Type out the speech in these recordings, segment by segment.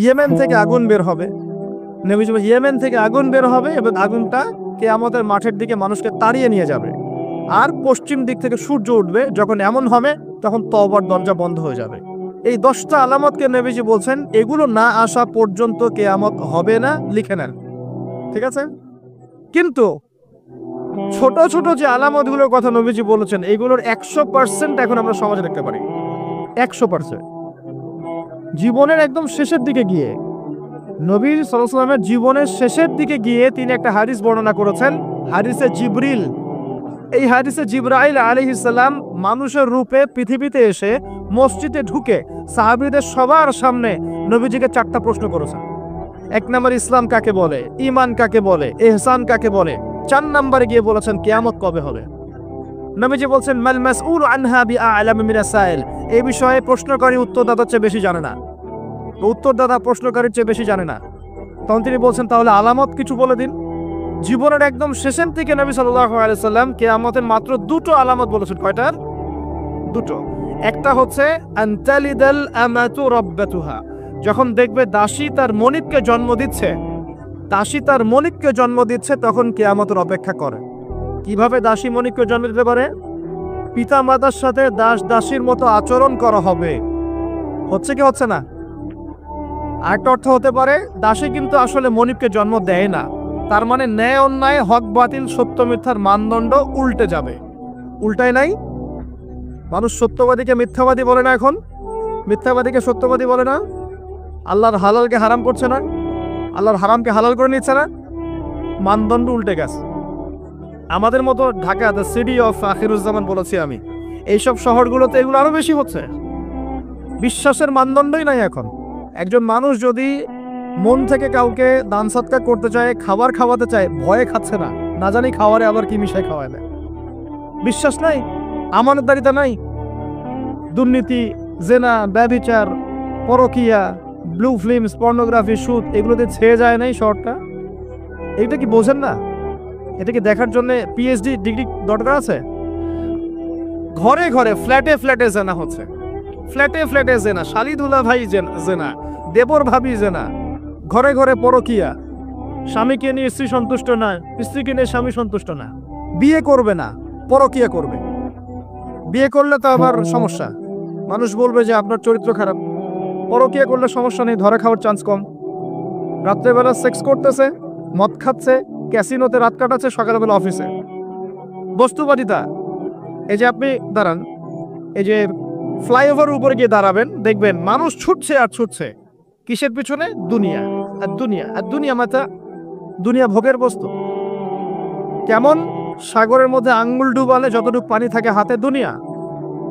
Yemen থেকে আগুন বের হবে। নবীজি বলেন ইয়েমেন থেকে আগুন বের হবে এবং আগুনটা কিয়ামতের মাঠের দিকে মানুষকে তাড়িয়ে নিয়ে যাবে। আর পশ্চিম দিক থেকে সূর্য উঠবে, যখন এমন হবে তখন তওবার দরজা বন্ধ হয়ে যাবে। এই 10টা আলামতকে নবীজি বলছেন এগুলো না আসা পর্যন্ত কিয়ামত হবে না, লিখে নেন, ঠিক আছে? কিন্তু ছোট ছোট যে আলামতগুলোর কথা নবীজি বলেছেন এগুলোর 100% এখন আমরা সমাজে দেখতে পারি। 100% জীবনের একদম শেষের দিকে গিয়ে, নবী সাল্লাল্লাহু আলাইহি ওয়াসাল্লামের জীবনের শেষের দিকে গিয়ে তিনি একটা হাদিস বর্ণনা করেছেন, হাদিসে জিবরিল। এই হাদিসে জিবরাইল আলাইহিস সালাম মানুষের রূপে পৃথিবীতে এসে মসজিদে ঢুকে সাহাবীদের সবার সামনে নবীজিকে 4টা প্রশ্ন করেছেন। 1 নম্বর ইসলাম কাকে বলে, ঈমান কাকে বলে, ইহসান কাকে বলে। 4 নম্বরে গিয়ে বলেছেন কিয়ামত কবে হবে। নবীজি বলছেন মাল মাসউল আনহা বিআ'লাম মিনাস সাইল, এই বিষয়ে প্রশ্নকারী উত্তরদাতার চেয়ে বেশি জানে না, উত্তরদাতা প্রশ্নকারীর চেয়ে বেশি জানে না। তখন তিনি বলছেন তাহলে আলামত কিছু বলে দিন। জীবনের একদম শেষের দিকে নবী সাল্লাল্লাহু আলাইহি সাল্লাম কিয়ামতের মাত্র 2টো আলামত বলেছেন। কয়টার? 2টো। একটা হচ্ছে আনতালিদাল আমাতু রাব্বাতুহা, যখন দেখবে দাসী তার মনিবকে জন্ম দিচ্ছে, দাসী তার মনিবকে জন্ম দিচ্ছে, তখন কিয়ামতের অপেক্ষা করে। কিভাবে দাসী মনিবকে জন্ম দিতে পারে? পিতা মাতার সাথে দাস দাসীর মতো আচরণ করা হবে। হচ্ছে কি হচ্ছে না? আরেকটা অর্থ হতে পারে দাসী কিন্তু আসলে মনিবকে জন্ম দেয় না, তার মানে ন্যায় অন্যায়, হক বাতিল, সত্য মিথ্যার মানদণ্ড উল্টে যাবে। উল্টায় নাই? মানুষ সত্যবাদীকে মিথ্যাবাদী বলে না, এখন মিথ্যাবাদীকে সত্যবাদী বলে না। আল্লাহর হালালকে হারাম করছে না, আল্লাহর হারামকে হালাল করে নিচ্ছে না। মানদণ্ড উল্টে গেছে। আমাদের মতো Dhaka, the city of Akhiruzzaman বলেছি আমি, এইসব শহরগুলোতে এগুলো আরো বেশি হচ্ছে। বিশ্বাসের মানদণ্ডই নাই এখন। একজন মানুষ যদি মন থেকে কাউকে দান সৎকার করতে চায়, খাবার খাওয়াতে চায়, ভয়ে খাচ্ছে না, না জানি খাওয়ারে আবার কি মিশায় খাওয়ায় না। বিশ্বাস নাই, আমানতদারিতা নাই, দুর্নীতি, জেনা, ব্যভিচার, পরকিয়া, ব্লু ফিল্মস, পর্নোগ্রাফি, সুদ, এগুলোতে ছেয়ে যায় নাই শহরটা। এটা কি বোঝেন না? এটা কি দেখার জন্য পিএইচডি ডিগ্রি দরকার আছে? ঘরে ঘরে, ফ্ল্যাটে ফ্ল্যাটে জেনা হচ্ছে, ফ্ল্যাটে ফ্ল্যাটে জেনা, শালিদুলা ভাই জেনা, দেবর ভাবি জেনা, ঘরে ঘরে পরকিয়া। স্বামীকে নিয়ে স্ত্রী সন্তুষ্ট না, স্ত্রীকে নিয়ে স্বামী সন্তুষ্ট না, বিয়ে করবে না, পরকিয়া করবে। বিয়ে করলে তো আবার সমস্যা, মানুষ বলবে যে আপনার চরিত্র খারাপ। পরকিয়া করলে সমস্যা নেই, ধরা খাওয়ার চান্স কম। রাত্রেবেলা সেক্স করতেছে, মদ খাচ্ছে, ক্যাসিনোতে রাত কাটাচ্ছে, সকালবেলা অফিসে। বস্তুবাদিতা। এই যে আপনি দাঁড়ান, এই যে ফ্লাইওভার উপরে গিয়ে দাঁড়াবেন, দেখবেন মানুষ ছুটছে আর ছুটছে কিসের পিছনে? দুনিয়া আর দুনিয়া আর দুনিয়া। মাথা দুনিয়া ভোগের বস্তু। কেমন? সাগরের মধ্যে আঙ্গুল ডুবালে যতটুকু পানি থাকে হাতে, দুনিয়া।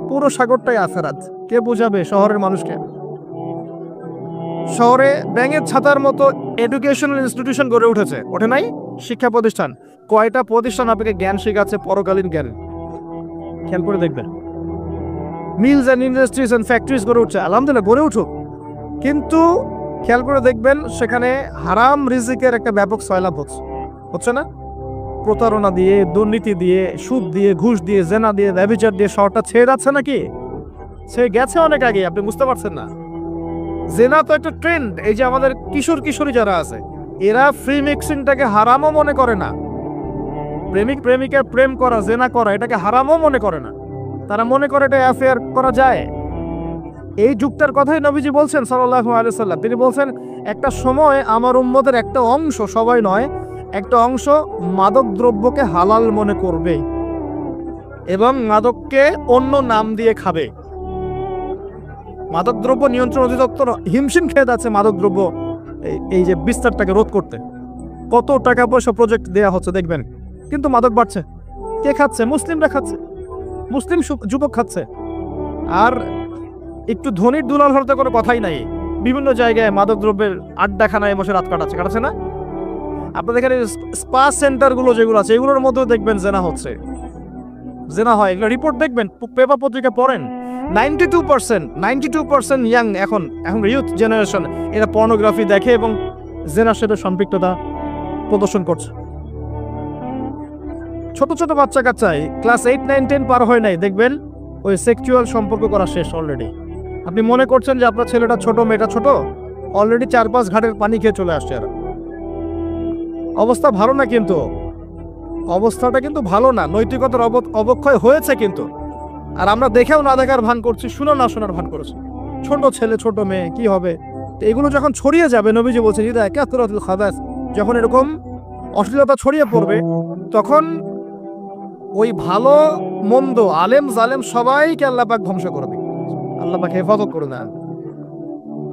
পুরো সাগরটাই আখেরাত। কে বোঝাবে শহরের মানুষকে? শহরে ব্যাঙের ছাতার মতো এডুকেশনাল ইনস্টিটিউশন গড়ে উঠেছে, ওঠে নাই? শিক্ষা প্রতিষ্ঠান। কয়টা প্রতিষ্ঠান আপনাকে জ্ঞান শেখাচ্ছে, পরকালীন জ্ঞান? খেয়াল করে দেখবেন। Mills and industries and factories গড়ে উঠছে, আলহামদুলিল্লাহ গড়ে উঠুক, কিন্তু খেয়াল করে দেখবেন সেখানে হারাম রিজিকের একটা ব্যাপক সয়লাভ হচ্ছে না? প্রতারণা দিয়ে, দুর্নীতি দিয়ে, সুদ দিয়ে, ঘুষ দিয়ে, জেনা দিয়ে, ব্যভিচার দিয়ে শহরটা ছেয়ে যাচ্ছে নাকি? ছেয়ে গেছে অনেক আগে, আপনি বুঝতে পারছেন না। জেনা তো একটা ট্রেন্ড। এই যে আমাদের কিশোর কিশোরী যারা আছে, এরা ফ্রি মিক্সিংটাকে হারামও মনে করে না। প্রেমিক প্রেমিকার প্রেম করা, জেনা করা, এটাকে হারামও মনে করে না। তারা মনে করে এটা অ্যাফেয়ার করা যায়। এই যুগটার কথাই নবীজি বলছেন সাল্লাল্লাহু আলাইহি ওয়াসাল্লাম। তিনি বলছেন একটা সময় আমার উম্মতের একটা অংশ, সবাই নয়, একটা অংশ মাদক দ্রব্যকে হালাল মনে করবে এবং মাদককে অন্য নাম দিয়ে খাবে। মাদক দ্রব্য নিয়ন্ত্রণ অধিদপ্তর হিমশিম খেয়ে যাচ্ছে মাদক দ্রব্য এই যে বিস্তারটাকে রোধ করতে। কত টাকা পয়সা প্রজেক্ট দেয়া হচ্ছে দেখবেন, কিন্তু মাদক বাড়ছে। কে খাচ্ছে? মুসলিমরা খাচ্ছে, মুসলিম যুবক খাচ্ছে। আর একটু ধনীর দুলাল হতে কোনো কথাই নাই। বিভিন্ন জায়গায় মাদক দ্রব্যের আড্ডাখানায় বসে রাত কাটাচ্ছে না? আপনাদের এখানে স্পা সেন্টারগুলো যেগুলো আছে, এগুলোর মধ্যেও দেখবেন জেনা হচ্ছে, জেনা হয়। এগুলো রিপোর্ট দেখবেন, পেপার পত্রিকা পড়েন। 92% ইয়াং, এখন ইউথ জেনারেশন, এরা পর্নোগ্রাফি দেখে এবং জেনার সাথে সম্পৃক্ততা প্রদর্শন করছে। ছোট ছোট বাচ্চা কাচ্চাই ক্লাস 8, 9, 10 পার হয় নাই, দেখবেন ওই সেক্সুয়াল সম্পর্ক করা শেষ অলরেডি। আপনি মনে করছেন যে আপনার ছেলেটা ছোট, মেয়েটা ছোট, অলরেডি 4-5 ঘাটের পানি খেয়ে চলে আসছে এরা। অবস্থা ভালো না, কিন্তু অবস্থাটা কিন্তু ভালো না, নৈতিকতার অবক্ষয় হয়েছে কিন্তু। আর আমরা দেখেও না দেখার ভান করছি, শুনো না শোনার ভান করছি। ছোট ছেলে ছোট মেয়ে কি হবে? তো এগুলো যখন ছড়িয়ে যাবে, নবীজি বলছেন ইদা কাসরাতুল খাবাস, যখন এরকম অশ্লীলতা ছড়িয়ে পড়বে, তখন ওই ভালো মন্দ আলেম জালেম সবাইকে আল্লাহ পাক ধ্বংস করবে। আল্লাহ পাক হেফাজত করে না।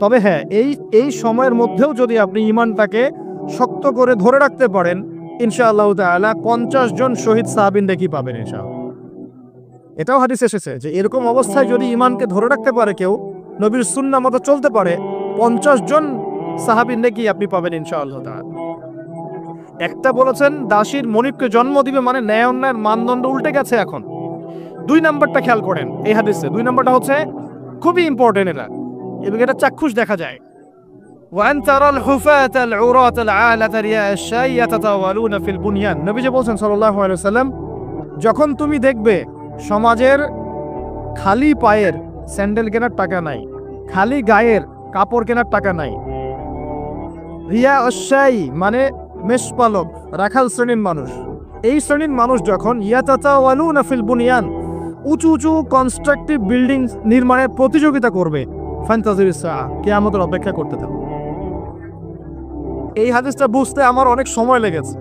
তবে হ্যাঁ, এই সময়ের মধ্যেও যদি আপনি ঈমানটাকে শক্ত করে ধরে রাখতে পারেন, ইনশাআল্লাহ তাআলা 50 জন শহীদ সাহাবীন দেখি পাবেন ইনশাআল্লাহ। এটাও হাদিস এসেছে যে এরকম অবস্থায় যদি ঈমানকে ধরে রাখতে পারে কেউ, নবীর সুন্নাহ মতো চলতে পারে, 50 জন সাহাবীন দেখি আপনি পাবেন ইনশাআল্লাহ তাআলা। একটা বলেছেন দাসীর মনিবকে জন্ম দিবে, মানে ন্যায় অন্যায়ের মানদণ্ড উল্টে গেছে এখন। 2 নাম্বারটা খেয়াল করেন এই হাদিসে, 2 নাম্বারটা হচ্ছে খুবই ইম্পর্টেন্ট এটা, এবং এটা চাক্ষুষ দেখা যায়। وأن ترى الحفاة العراة العالة رياء الشاي يتطاولون في البنيان, নবীজি বলছেন সাল্লাল্লাহু আলাইহি ওয়াসাল্লাম, যখন তুমি দেখবে সমাজের খালি পায়ের স্যান্ডেল কেনার টাকা নাই, খালি গায়ের কাপড় কেনার টাকা নাই, রিয়া অশ্বাই মানে মেষপালক রাখাল শ্রেণীর মানুষ, এই শ্রেণীর মানুষ যখন ইয়াতাতাওয়ালুনা ফিল বুনিয়ান, উঁচু উঁচু কনস্ট্রাকটিভ বিল্ডিং নির্মাণের প্রতিযোগিতা করবে, ফান্তাজিরিস সাআ, কিয়ামতের অপেক্ষা করতে থাকো। এই হাদিসটা বুঝতে আমার অনেক সময় লেগেছে।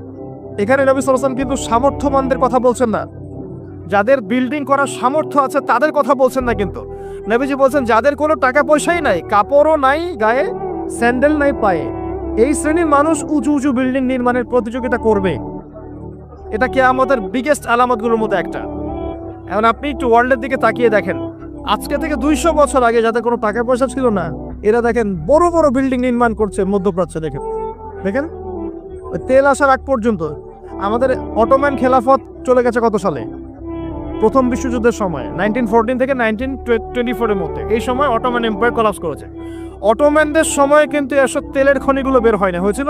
এখানে নবী সাল্লাল্লাহু আলাইহি ওয়াসাল্লাম কিন্তু সামর্থ্যবানদের কথা বলছেন না, যাদের বিল্ডিং করার সামর্থ্য আছে তাদের কথা বলছেন না, কিন্তু নবীজি বলছেন যাদের কোনো টাকা পয়সাই নাই, কাপড়ও নাই গায়ে, স্যান্ডেল নাই পায়ে, এই শ্রেণীর মানুষ উঁচু উঁচু বিল্ডিং নির্মাণের প্রতিযোগিতা করবে। এটা কিয়ামতের বিগেস্ট আলামতগুলোর মধ্যে একটা। এখন আপনি একটু ওয়ার্ল্ডের দিকে তাকিয়ে দেখেন, আজকে থেকে 200 বছর আগে যাদের কোনো টাকা পয়সা ছিল না, এরা দেখেন বড় বড় বিল্ডিং নির্মাণ করছে মধ্যপ্রাচ্যে। দেখেন তেল আসার আগ পর্যন্ত আমাদের অটোম্যান খেলাফত চলে গেছে কত সালে? প্রথম বিশ্বযুদ্ধের সময়, 1914 থেকে 1924 এর মধ্যে। এই সময় অটোম্যান এম্পায়ার কলাপস করেছে। অটোম্যানদের সময় কিন্তু এসব তেলের খনিগুলো বের হয় না, হয়েছিল?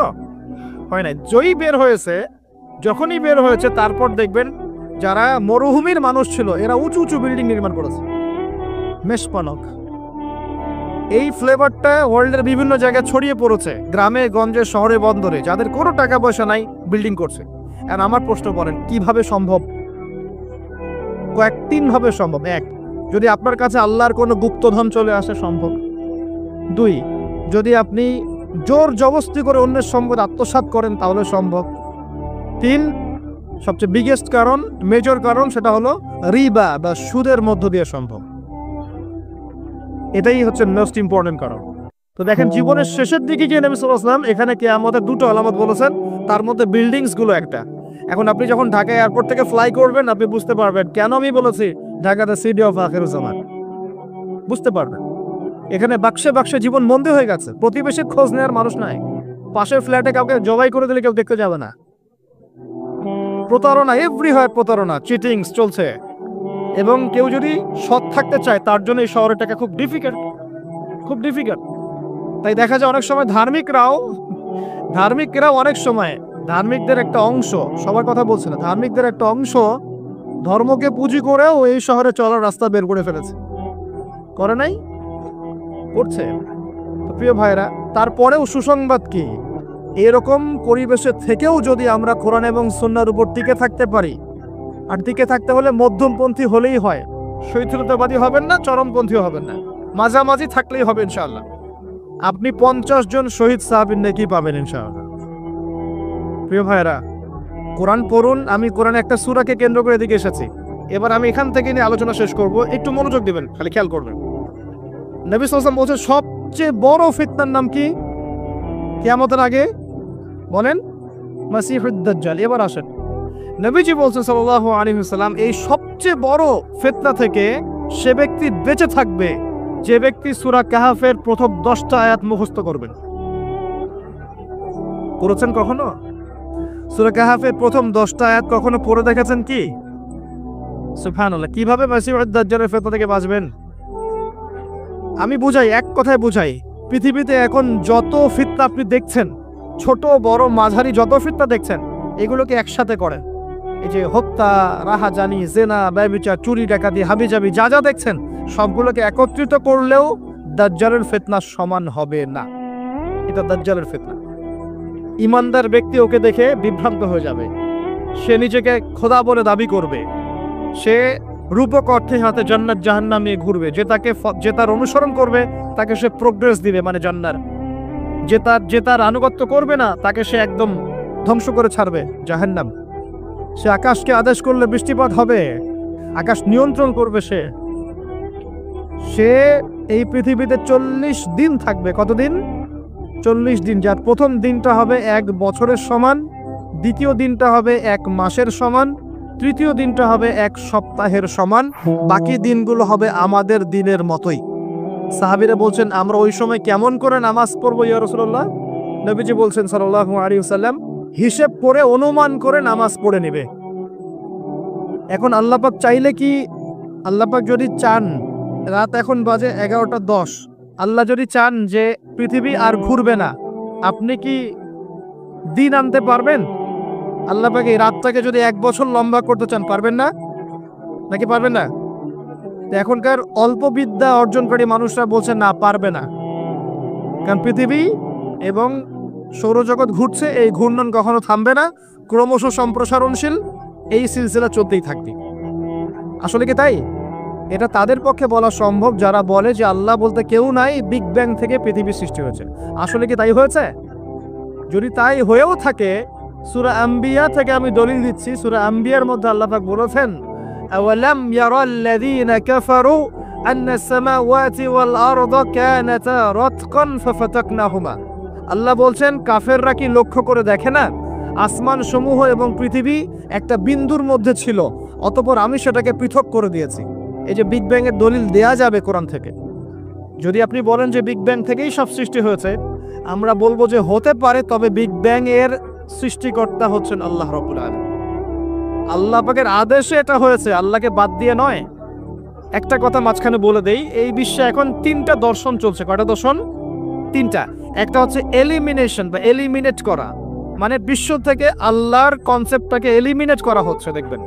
হয় নাই। যখনই বের হয়েছে তারপর দেখবেন যারা মরুভূমির মানুষ ছিল এরা উঁচু উঁচু বিল্ডিং নির্মাণ করেছে, মেষপালক। এই ফ্লেভারটা ওয়ার্ল্ডের বিভিন্ন জায়গায় ছড়িয়ে পড়েছে, গ্রামে গঞ্জে শহরে বন্দরে, যাদের কোনো টাকা পয়সা নাই বিল্ডিং করছে। আর আমার প্রশ্ন করেন কিভাবে সম্ভব? তিন ভাবে সম্ভব। 1, যদি আপনার কাছে আল্লাহর কোনো গুপ্তধন চলে আসে সম্ভব। 2, যদি আপনি জোর জবস্তি করে অন্যের সম্পদ আত্মসাৎ করেন তাহলে সম্ভব। 3, সবচেয়ে বিগেস্ট কারণ, মেজর কারণ, সেটা হলো রিবা বা সুদের মধ্য দিয়ে সম্ভব। এটাই হচ্ছে মোস্ট ইম্পর্টেন্ট কারণ। তো দেখেন জীবনের শেষের দিকে গিয়ে নবী সাল্লাল্লাহু আলাইহি ওয়াসাল্লাম এখানে কিয়ামতের 2টো আলামত বলেছেন, তার মধ্যে বিল্ডিংস গুলো একটা। এখন আপনি যখন ঢাকা এয়ারপোর্ট থেকে ফ্লাই করবেন আপনি বুঝতে পারবেন কেন আমি বলেছি ঢাকা দ্য সিটি অফ আখিরুজ জামান। বুঝতে পারবেন এখানে বাক্সে বাক্সে জীবন বন্দী হয়ে গেছে, প্রতিবেশীর খোঁজ নেওয়ার মানুষ নাই, পাশের ফ্ল্যাটে কাউকে জবাই করে দিলে কেউ দেখতে যাবে না, প্রতারণা এভরিহোয়ার, প্রতারণা, চিটিংস চলছে। এবং কেউ যদি সৎ থাকতে চায় তার জন্য এই শহরের টাকা খুব ডিফিকাল্ট। তাই দেখা যায় অনেক সময় ধার্মিকরাও অনেক সময়, ধার্মিকদের একটা অংশ, সবার কথা বলছে না, ধার্মিকদের একটা অংশ ধর্মকে পুঁজি করেও এই শহরে চলার রাস্তা বের করে ফেলেছে। করে নাই? করছে। তো প্রিয় ভাইরা, তারপরেও সুসংবাদ কি? এরকম পরিবেশে থেকেও যদি আমরা কোরআন এবং সুন্নাহর উপর টিকে থাকতে পারি, আর টিকে থাকতে হলে মধ্যমপন্থী হলেই হয়, শৈথিলতাবাদী হবেন না, চরমপন্থী হবেন না, মাঝামাঝি থাকলেই হবে ইনশাআল্লাহ। আপনি 50 জন শহীদ সাহাবীর নেকি পাবেন ইনশাআল্লাহ। প্রিয় ভাইরা, কোরআন পড়ুন। আমি কোরআনে একটা সূরাকে কেন্দ্র করে এদিকে এসেছি, এবার আমি এখান থেকে নিয়ে আলোচনা শেষ করব, একটু মনোযোগ দিবেন, খালি খেয়াল করবেন। নবী সাল্লাল্লাহু আলাইহি ওয়াসাল্লাম বলছেন সবচেয়ে বড় ফিতনার নাম কি কিয়ামতের আগে? বলেন, মাসিহুদ দাজ্জাল। এবার আসেন, নবীজি বলছেন সাল্লাল্লাহু আলাইহি ওয়াসাল্লাম, এই সবচেয়ে বড় ফিতনা থেকে সে ব্যক্তি বেঁচে থাকবে যে ব্যক্তি সূরা কাহাফের প্রথম 10টা আয়াত মুখস্থ করবেন। পড়েছেন কখনো? সূরা কাহাফের প্রথম 10টা আয়াত কখনো পড়ে দেখেছেন কি? সুবহানাল্লাহ। কিভাবে মাসিহুদ দাজ্জালের ফিতনা থেকে বাঁচবেন? আমি বুঝাই, এক কথায় বুঝাই, পৃথিবীতে এখন যত ফিতনা আপনি দেখছেন, ছোট বড় মাঝারি যত ফিতনা দেখছেন, এগুলোকে একসাথে করেন। এই যে হত্যা, রাহাজানি, জেনা, ব্যভিচার, চুরি, ডাকাতি, হাবিজাবি যা যা দেখছেন, সবগুলোকে একত্রিত করলেও দাজ্জালের ফিতনা সমান হবে না। এটা দাজ্জালের ফিতনা। ইমানদার ব্যক্তি ওকে দেখে বিভ্রান্ত হয়ে যাবে, সে নিজেকে খোদা বলে দাবি করবে, সে রূপক অর্থে হাতে জান্নাত জাহান্নাম নিয়ে ঘুরবে। যে তার অনুসরণ করবে তাকে সে প্রোগ্রেস দিবে, মানে জান্নাত। যে তার আনুগত্য করবে না তাকে সে একদম ধ্বংস করে ছাড়বে, জাহান্নাম। সে আকাশকে আদেশ করলে বৃষ্টিপাত হবে, আকাশ নিয়ন্ত্রণ করবে। সে এই পৃথিবীতে 40 দিন থাকবে। কতদিন? 40 দিন। যার প্রথম দিনটা হবে 1 বছরের সমান, দ্বিতীয় দিনটা হবে 1 মাসের সমান, তৃতীয় দিনটা হবে 1 সপ্তাহের সমান, বাকি দিনগুলো হবে আমাদের দিনের মতোই। সাহাবীরা বলছেন, আমরা ওই সময় কেমন করে নামাজ পড়বো ইয়া রাসূলুল্লাহ? নবীজি বলছেন সাল্লাল্লাহু আলাইহি ওয়াসাল্লাম, হিসেব করে অনুমান করে নামাজ পড়ে নেবে। এখন আল্লাহ পাক চাইলে কি, আল্লাহ পাক যদি চান, রাত এখন বাজে 11:10, আল্লাহ যদি চান যে পৃথিবী আর ঘুরবে না, আপনি কি দিন আনতে পারবেন? আল্লাহ পাক এই রাতটাকে যদি 1 বছর লম্বা করতে চান, পারবেন না? নাকি পারবেন না? এখনকার অল্প বিদ্যা অর্জনকারী মানুষরা বলছে না, পারবে না। কারণ পৃথিবী এবং সৌরজগৎ ঘুরছে, এই ঘূর্ণন কখনো থামবে না, ক্রমশ সম্প্রসারণশীল, এই সিলসিলা চলতেই থাকবে। আসলে কি তাই? এটা তাদের পক্ষে বলা সম্ভব যারা বলে যে আল্লাহ বলতে কেউ নাই, বিগ ব্যাং থেকে পৃথিবী সৃষ্টি হয়েছে। আসলে কি তাই হয়েছে? যদি তাই হয়েও থাকে, সূরা আম্বিয়া থেকে আমি দলিল দিচ্ছি। সূরা আম্বিয়ার মধ্যে আল্লাহ পাক বলেছেন, আওয়ালাম ইয়ারাল্লাযীনা কাফারু আন্নাস সামাওয়াতি ওয়াল আরদা কানাতা রাতকান ফাফাতাকনাহুমা। আল্লাহ বলছেন, কাফেররা কি লক্ষ্য করে দেখে না আসমান সমূহ এবং পৃথিবী একটা বিন্দুর মধ্যে ছিল, অতঃপর আমি সেটাকে পৃথক করে দিয়েছি। এই যে বিগ ব্যাং এর দলিল দেয়া যাবে কোরআন থেকে। যদি আপনি বলেন যে বিগ ব্যাং থেকেই সব সৃষ্টি হয়েছে, আমরা বলবো যে হতে পারে, তবে বিগ ব্যাং এর সৃষ্টিকর্তা হচ্ছেন আল্লাহ রাব্বুল আলামিন। আল্লাহ পাকের আদেশে এটা হয়েছে, আল্লাহকে বাদ দিয়ে নয়। একটা কথা মাঝখানে বলে দেই, এই বিশ্বে এখন 3টা দর্শন চলছে। কয়টা দর্শন? 3টা। একটা হচ্ছে এলিমিনেশন বা এলিমিনেট করা, মানে বিশ্ব থেকে আল্লাহর কনসেপ্টটাকে এলিমিনেট করা হচ্ছে। দেখবেন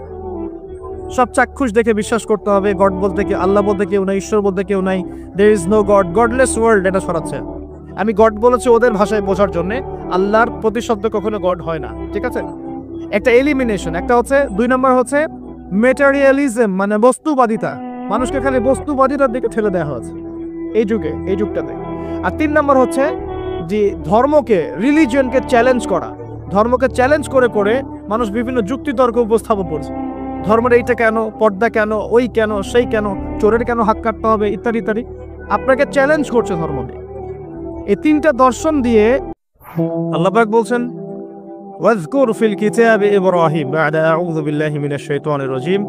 সব চাক্ষুষ দেখে বিশ্বাস করতে হবে গড বলতে কি, আল্লাহ বলতে কেউ নাই, ঈশ্বর বলতে কেউ নাই, there is no God, godless world, এটা সরাচ্ছে। আমি গড বলেছি ওদের ভাষায় বোঝার জন্য, আল্লাহর প্রতিশব্দ কখনো গড হয় না, ঠিক আছে? একটা এলিমিনেশন। একটা হচ্ছে 2 নম্বর হচ্ছে মেটেরিয়ালিজম, মানে বস্তুবাদিতা। মানুষকে খালি বস্তুবাদিতার দিকে ঠেলে দেওয়া হয়েছে এই যুগটাতে। আর 3 নম্বর হচ্ছে যে ধর্মকে, রিলিজিয়নকে চ্যালেঞ্জ করা। ধর্মকে চ্যালেঞ্জ করে করে মানুষ বিভিন্ন যুক্তিতর্ক উপস্থাপন করছে। ধর্মের এইটা কেন, পর্দা কেন, ওই কেন, সেই কেন, চোরের কেন হাত কাটতে হবে, ইত্যাদি ইত্যাদি। আপনাকে চ্যালেঞ্জ করছে ধর্মকে। এই 3টা দর্শন দিয়ে আল্লাহ পাক বলছেন, ওয়াজকুর ফিল কিতাবি ইব্রাহিম বা'দা আউযু বিল্লাহি মিনাশ শাইতানির রাজীম।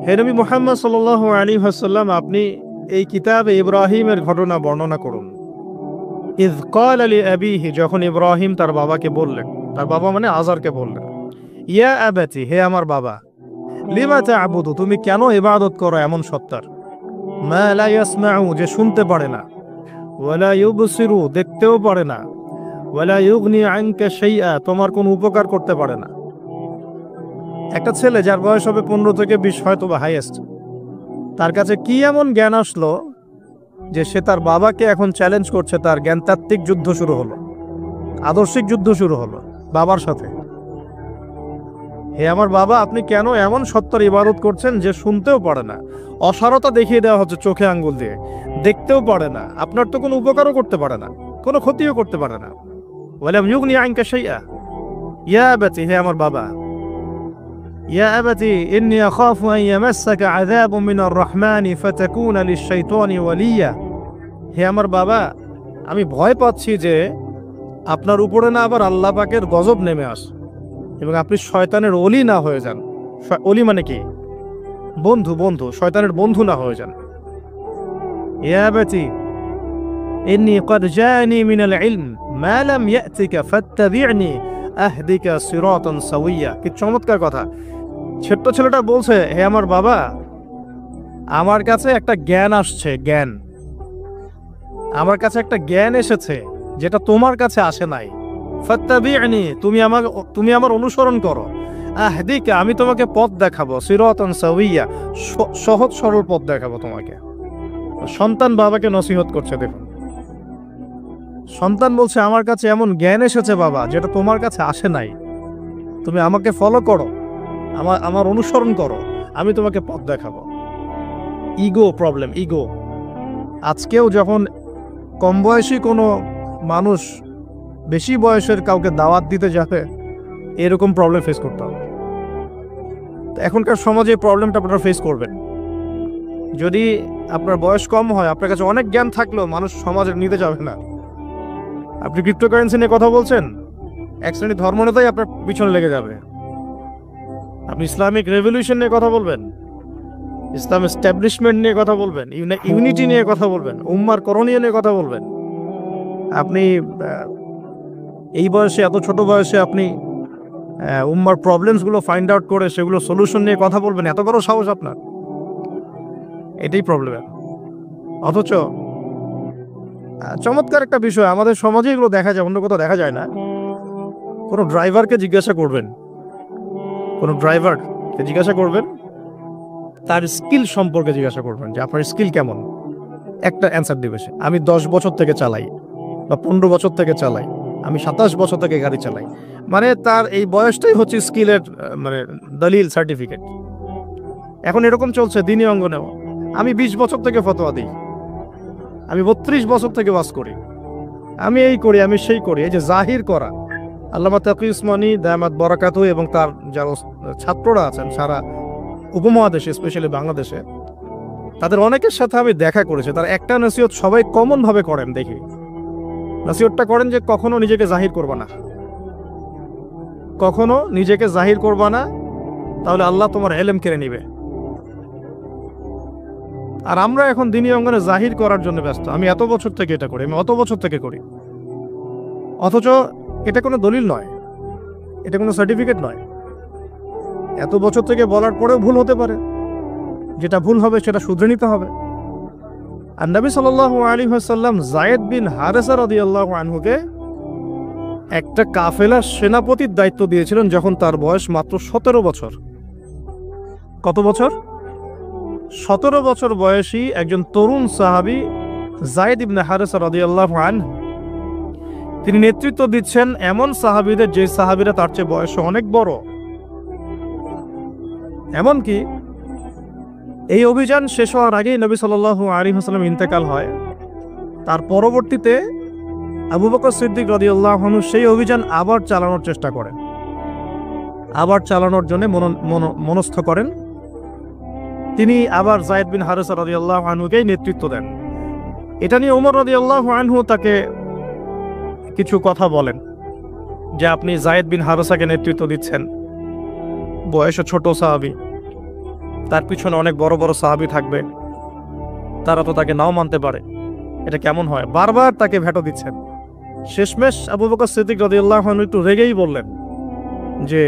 হে নবী মুহাম্মদ সাল্লাল্লাহু আলাইহি ওয়াসাল্লাম, আপনি এই কিতাবে ইব্রাহিমের ঘটনা বর্ণনা করুন। ইয ক্বালা লিআবিহি, যখন ইব্রাহিম তার বাবাকে বললেন, তার বাবা মানে আযারকে বললেন, ইয়া আবাতি, হে আমার বাবা, লিমা তা'বুদু, তুমি কেন ইবাদত করো এমন সত্তার, মা লা ইয়াসমাউ, যে শুনতে পারে না, ওয়ালা ইউবসিরু, দেখতেও পারে না, ওয়ালা ইউগনি আনকা শাইআ, তোমার কোনো উপকার করতে পারে না। একটা ছেলে যার বয়স হবে 15 থেকে 20 হয়তো বা হাইয়েস্ট, তার কাছে কি এমন জ্ঞান আসলো যে সে তার বাবাকে এখন চ্যালেঞ্জ করছে? তার জ্ঞানতাত্ত্বিক যুদ্ধ শুরু হলো, আদর্শিক যুদ্ধ শুরু হলো বাবার সাথে। হে আমার বাবা, আপনি কেন এমন সত্তার ইবাদত করছেন যে শুনতেও পারে না? অসারতা দেখিয়ে দেওয়া হচ্ছে চোখে আঙ্গুল দিয়ে, দেখতেও পারে না, আপনার তো কোনো উপকারও করতে পারে না, কোনো ক্ষতিও করতে পারে না। ওয়ালাম ইউগনি আনকা শাইআ, ইয়া আবাতি, হে আমার বাবা, ইয়া আবাতি ইন্নী আখাফু আন ইয়ামাসসাকা আযাবুম মিনার রাহমানি ফাতাকুনা লিশ-শাইতানি ওয়ালিয়া, হে আমার বাবা, আমি ভয় পাচ্ছি যে আপনার উপরে না আবার আল্লাহ পাকের গজব নেমে আসে এবং আপনি শয়তানের ওলি না হয়ে যান। ওলি মানে কি? বন্ধু, শয়তানের বন্ধু না হয়ে যান। ইয়া আবাতি ইন্নী ক্বাদ জাআনি মিনাল ইলম মা লাম ইয়াতিকা ফাত্তাবি'নি আহদিকা সিরাতান সাওয়িয়া। কি চমৎকার কথা! ছোট্ট ছেলেটা বলছে, হে আমার বাবা, আমার কাছে একটা জ্ঞান আসছে, জ্ঞান, আমার কাছে একটা জ্ঞান এসেছে যেটা তোমার কাছে আসে নাই। ফাত্তাবি'নি, তুমি আমার অনুসরণ করো। আহদিকা, আমি তোমাকে পথ দেখাবো। সিরাতান সাওয়িয়া, সহজ সরল পথ দেখাবো তোমাকে। সন্তান বাবাকে নসিহত করছে। দেখুন, সন্তান বলছে আমার কাছে এমন জ্ঞান এসেছে বাবা যেটা তোমার কাছে আসে নাই, তুমি আমাকে ফলো করো, আমার অনুসরণ করো, আমি তোমাকে পথ দেখাবো। Ego problem, ego. আজকেও যখন কম বয়সী কোনো মানুষ বেশি বয়সের কাউকে দাওয়াত দিতে যাবে, এরকম প্রবলেম ফেস করতে হবে। এখনকার সমাজে প্রবলেমটা আপনারা ফেস করবেন। যদি আপনার বয়স কম হয়, আপনার কাছে অনেক জ্ঞান থাকলেও মানুষ সমাজে নিতে যাবে না। আপনি ক্রিপ্টোকারেন্সি নিয়ে কথা বলছেন, এক শ্রেণী ধর্মনেতাই আপনার পিছনে লেগে যাবে। আপনি ইসলামিক রেভলিউশন নিয়ে কথা বলবেন, ইসলাম এস্টাবলিশমেন্ট নিয়ে কথা বলবেন, ইউনিটি নিয়ে কথা বলবেন, উম্মার করণীয় নিয়ে কথা বলবেন। আপনি এই বয়সে, এত ছোট বয়সে আপনি উম্মার প্রবলেমসগুলো ফাইন্ড আউট করে সেগুলো সলিউশন নিয়ে কথা বলবেন, এত বড় সাহস আপনার? এটাই প্রবলেম। অথচ চমৎকার একটা বিষয়, আমাদের সমাজে এগুলো দেখা যায়, অন্য কোথাও দেখা যায় না। কোনো ড্রাইভারকে জিজ্ঞাসা করবেন, কোনো ড্রাইভারকে জিজ্ঞাসা করবেন, তার স্কিল সম্পর্কে জিজ্ঞাসা করবেন যে আপনার স্কিল কেমন। একটা অ্যান্সার দিবে সে, আমি 10 বছর থেকে চালাই, বা 15 বছর থেকে চালাই, আমি 27 বছর থেকে গাড়ি চালাই। মানে তার এই বয়সটাই হচ্ছে স্কিলের মানে দলিল, সার্টিফিকেট। এখন এরকম চলছে দিনী অঙ্গনেও। আমি 20 বছর থেকে ফতোয়া দিই, আমি 32 বছর থেকে ওয়াজ করি, আমি এই করি, আমি সেই করি। এই যে জাহির করা, আল্লামা তাকি উসমানী দায়ামাত বরাকাতু এবং তার যারা ছাত্ররা আছেন সারা উপমহাদেশে, স্পেশালি বাংলাদেশে, তাদের অনেকের সাথে আমি দেখা করেছি। তার একটা নসিহত সবাই কমন ভাবে করেন, দেখি নসিহতটা করেন যে কখনো নিজেকে জাহির করবা না, কখনো নিজেকে জাহির করবা না, তাহলে আল্লাহ তোমার এলেম কেড়ে নিবে। আর আমরা এখন দিনী অঙ্গনে জাহির করার জন্য ব্যস্ত। আমি এত বছর থেকে এটা করি, আমি অত বছর থেকে করি, অথচ এটা কোনো দলিল নয়, এটা কোনো সার্টিফিকেট নয়। এত বছর থেকে বলার পরেও ভুল হতে পারে, যেটা ভুল হবে সেটা শুধরে নিতে হবে। আর নবী সাল্লাল্লাহু আলাইহি ওয়াসাল্লাম যায়েদ বিন হারেসা রাদিয়াল্লাহু আনহুকে একটা কাফেলার সেনাপতির দায়িত্ব দিয়েছিলেন যখন তার বয়স মাত্র 17 বছর। কত বছর? 17 বছর বয়সী একজন তরুণ সাহাবী যায়েদ ইবনে হারেসা রাদিয়াল্লাহু আনহু, তিনি নেতৃত্ব দিচ্ছেন এমন সাহাবীদের যে সাহাবীরা তার চেয়ে বয়সে অনেক বড়। এমনকি এই অভিযান শেষ হওয়ার আগেই নবী সাল্লাল্লাহু আলাইহি ওয়াসাল্লাম ইন্তেকাল হয়। তার পরবর্তীতে আবু বকর সিদ্দিক রাদিয়াল্লাহু আনহু সেই অভিযান আবার চালানোর চেষ্টা করেন, আবার চালানোর জন্য মনস্থ করেন। তিনি আবার যায়েদ বিন হারেসা রাদিয়াল্লাহু আনহুকেই নেতৃত্ব দেন। এটা নিয়ে ওমর রাদিয়াল্লাহু আনহু তাকে কিছু কথা বলেন যে আপনি যায়েদ বিন হারেসাকে নেতৃত্ব দিচ্ছেন, বয়সে ছোট সাহাবী, তার পিছনে অনেক বড় বড় সাহাবী থাকবে, তারা তো তাকে নাও মানতে পারে, এটা কেমন হয়? বারবার তাকে ভেটো দিচ্ছেন। শেষমেশ আবু বকর সিদ্দিক রাদিয়াল্লাহু আনহু একটু রেগেই বললেন যে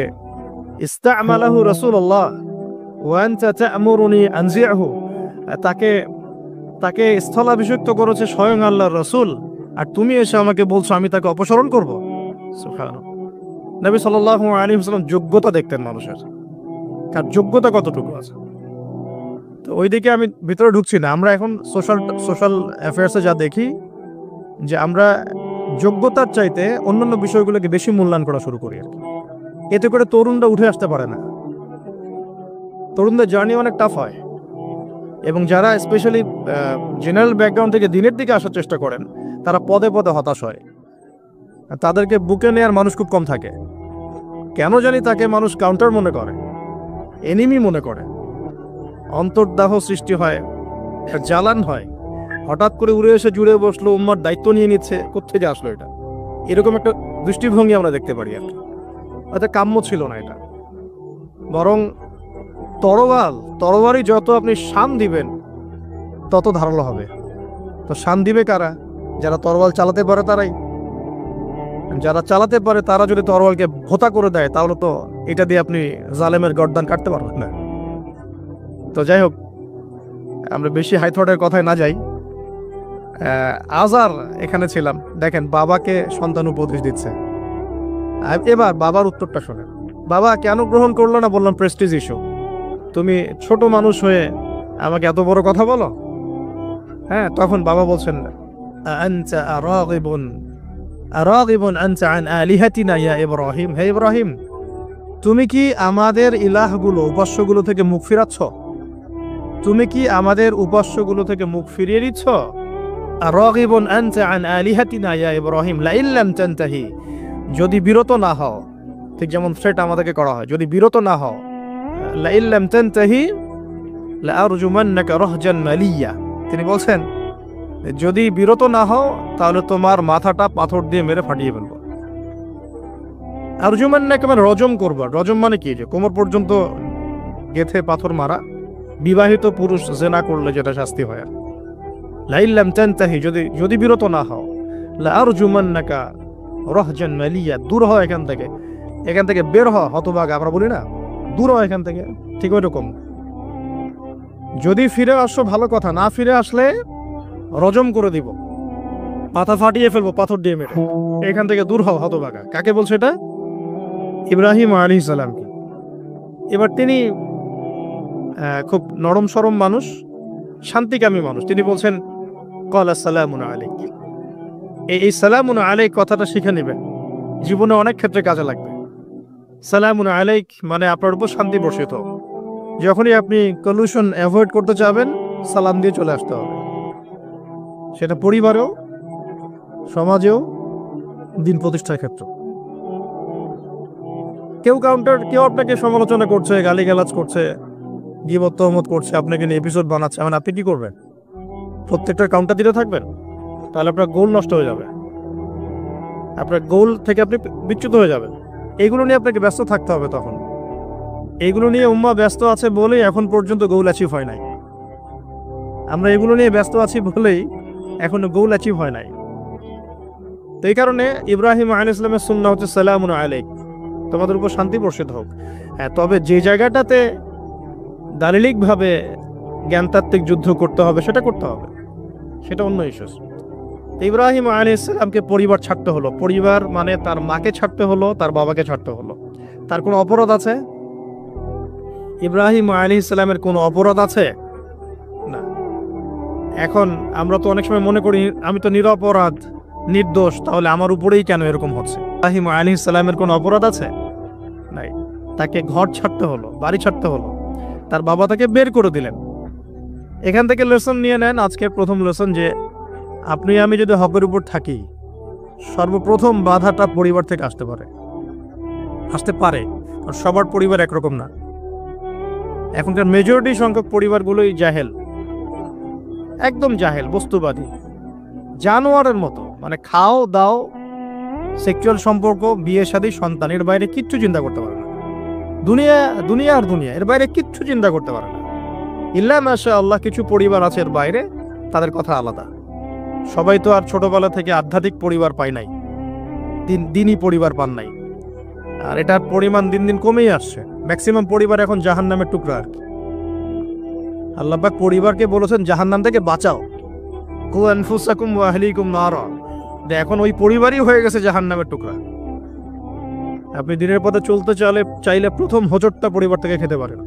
ইস্তা'মালাহু রাসূলুল্লাহ ওয়া আনতা তা'মুরুনি আনজি'হু, তাকে স্থলাভিষিক্ত করেছে স্বয়ং আল্লাহর রাসূল, আর তুমি এসে আমাকে বলছো আমি তাকে অপসারণ করব? সুবহানাল্লাহ। নবী সাল্লাল্লাহু আলাইহি ওয়াসাল্লাম যোগ্যতা দেখতেন মানুষের, কার যোগ্যতা কতটুকু আছে। তো ওইদিকে আমি ভিতরে ঢুকছি না। আমরা এখন সোশ্যাল অ্যাফেয়ার্সে যা দেখি যে আমরা যোগ্যতার চাইতে অন্যান্য বিষয়গুলোকে বেশি মূল্যায়ন করা শুরু করি আর কি। এতে করে তরুণরা উঠে আসতে পারে না, তরুণদের জার্নি অনেক টাফ হয়। এবং যারা স্পেশালি জেনারেল ব্যাকগ্রাউন্ড থেকে দিনের দিকে আসার চেষ্টা করেন, তারা পদে পদে হতাশ হয়। তাদেরকে বুকে নেওয়ার মানুষ খুব কম থাকে। কেন জানি তাকে মানুষ কাউন্টার মনে করে, এনিমি মনে করে, অন্তর্দাহ সৃষ্টি হয়, জ্বালান হয়। হঠাৎ করে উড়ে এসে জুড়ে বসলো, উম্মার দায়িত্ব নিয়ে নিচ্ছে, কোত্থেকে আসলো এটা? এরকম একটা দৃষ্টিভঙ্গি আমরা দেখতে পারি আর কি। এটা কাম্য ছিল না এটা। বরং তরবারি যত আপনি শান দিবেন তত ধারালো হবে। তো শান দিবে কারা? যারা তরবাল চালাতে পারে তারাই। যারা চালাতে পারে তারা যদি তরবালকে ভোতা করে দেয় তাহলে তো এটা দিয়ে আপনি জালেমের গর্দান কাটতে পারবেন না। তো যাই হোক, আমরা বেশি হাইথটের কথায় না যাই। আজার এখানে ছিলাম, দেখেন বাবাকে সন্তান উপদেশ দিচ্ছে। এবার বাবার উত্তরটা শোনেন। বাবা কেন গ্রহণ করলো না? বললাম প্রেস্টিজ ইস্যু। তুমি ছোট মানুষ হয়ে আমাকে এত বড় কথা বলো? হ্যাঁ, তখন বাবা বলছেন আনতা রাগিবুন আরাগিবুন আনতা আন আলিহাতিনা ইয়া ইব্রাহিম, হে ইব্রাহিম, তুমি কি আমাদের ইলাহগুলো, উপাস্যগুলো থেকে মুখ ফিরাচ্ছ? তুমি কি আমাদের উপাস্যগুলো থেকে মুখ ফিরিয়ে দিচ্ছ? আরাগিবুন আনতা আন আলিহাতিনা ইয়া ইব্রাহিম লাইন লাম তানতাহি, যদি বিরত না হও, ঠিক যেমন থ্রেট আমাদেরকে করা হয়, যদি বিরত না হও, লাইন লাম তানতাহি লাআরজুমান্নাকা রাহজান মালিয়া, তিনি বলছেন যদি বিরত না হও তাহলে তোমার মাথাটা পাথর দিয়ে মেরে ফাটিয়ে ফেলবো। আরজুমান্নাকা মানে রজম করবা। রজম মানে কি? যে কোমর পর্যন্ত গেথে পাথর মারা, বিবাহিত পুরুষ জেনা করলে যেটা শাস্তি হয়। লাইন লাম তানতাহি, যদি বিরত না হও, লাআরজুমান্নাকা রাহজান মালিয়া, দূর হও এখান থেকে বের হ, হতভাগা আমরা বলি না, দূর হ এখান থেকে, ঠিক ওই রকম। যদি ফিরে আসো ভালো কথা, না ফিরে আসলে রজম করে দিব, মাথা ফাটিয়ে ফেলবো পাথর দিয়ে মেরে, এখান থেকে দূর হও হতভাগা। কাকে বলছে এটা? ইব্রাহিম আলাইহিস সালামকে। এবার তিনি খুব নরম সরম মানুষ, শান্তিকামী মানুষ, তিনি বলছেন ক্বালা সালামুন আলাইক। এই সালামুন আলাইক কথাটা শিখে নেবেন, জীবনে অনেক ক্ষেত্রে কাজে লাগবে। সালামুন আলাইক মানে আপনার উপর শান্তি বর্ষিত। যখনই আপনি কলিউশন অ্যাভয়েড করতে চাবেন, সালাম দিয়ে চলে আসতে হবে। সেটা পরিবারেও, সমাজেও, দিন প্রতিষ্ঠার ক্ষেত্রে। কেউ আপনাকে সমালোচনা করছে, গালিগালাজ করছে, গীবত তহমত করছে, আপনাকে নিয়ে এপিসোড বানাচ্ছে, মানে আপনি কি করবেন? প্রত্যেকটার কাউন্টার দিতে থাকবেন? তাহলে আপনার গোল নষ্ট হয়ে যাবে, আপনার গোল থেকে আপনি বিচ্যুত হয়ে যাবেন। এইগুলো নিয়ে আপনাকে ব্যস্ত থাকতে হবে। তখন এইগুলো নিয়ে উম্মাহ ব্যস্ত আছে বলেই এখন পর্যন্ত গোল অ্যাচিভ হয় নাই। আমরা এগুলো নিয়ে ব্যস্ত আছি বলেই এখনো গোল অ্যাচিভ হয় নাই। তো এই কারণে ইব্রাহিম আলাইহিস সালামের সুন্নাহ হচ্ছে সালামুন আলাইক, তোমাদের উপর শান্তি বর্ষিত হোক। হ্যাঁ, তবে যে জায়গাটাতে দালিলিকভাবে জ্ঞানতাত্ত্বিক যুদ্ধ করতে হবে সেটা করতে হবে, সেটা অন্য ইস্যুস। ইব্রাহিম আলাইহিস সালামকে পরিবার ছাড়তে হলো। পরিবার মানে তার মাকে ছাড়তে হলো, তার বাবাকে ছাড়তে হলো। তার কোনো অপরাধ আছে? ইব্রাহিম আলাইহিস সালামের কোনো অপরাধ আছে? না। এখন আমরা তো অনেক সময় মনে করি আমি তো নিরপরাধ, নির্দোষ, তাহলে আমার উপরেই কেন এরকম হচ্ছে? ইব্রাহিম আলাইহিস সালামের কোনো অপরাধ আছে? নাই। তাকে ঘর ছাড়তে হলো, বাড়ি ছাড়তে হলো, তার বাবা তাকে বের করে দিলেন। এখান থেকে লেসন নিয়ে নেন, আজকের প্রথম লেসন, যে আপনি আমি যদি হকের উপর থাকি, সর্বপ্রথম বাধাটা পরিবার থেকে আসতে পারে। আর সবার পরিবার একরকম না। এখনকার মেজরিটি সংখ্যক পরিবারগুলোই জাহেল, একদম জাহেল, বস্তুবাদী, জানোয়ারের মতো। মানে খাও দাও, সেক্সুয়াল সম্পর্ক, বিয়ে শাদী, সন্তান, এর বাইরে কিচ্ছু চিন্তা করতে পারে না। দুনিয়া আর দুনিয়া, এর বাইরে কিচ্ছু চিন্তা করতে পারে না। ইল্লা মাশাআল্লাহ কিছু পরিবার আছে এর বাইরে, তাদের কথা আলাদা। সবাই তো আর ছোটবেলা থেকে আধ্যাত্মিক পরিবার পায় নাই, দিনই পরিবার পান নাই। আর এটার পরিমাণ দিন দিন কমেই আসছে। ম্যাক্সিমাম পরিবার এখন জাহান্নামের টুকরা আর কি। আল্লাহ পাক পরিবারকে বলেছেন জাহান্নাম থেকে বাঁচাও, কু আনফুসাকুম ওয়া আহলিকুম নারা। এখন ওই পরিবারই হয়ে গেছে জাহান্নামের টুকরা। আপনি দিনের পথে চলতে চাইলে প্রথম হোঁচটটা পরিবার থেকে খেতে পারেন।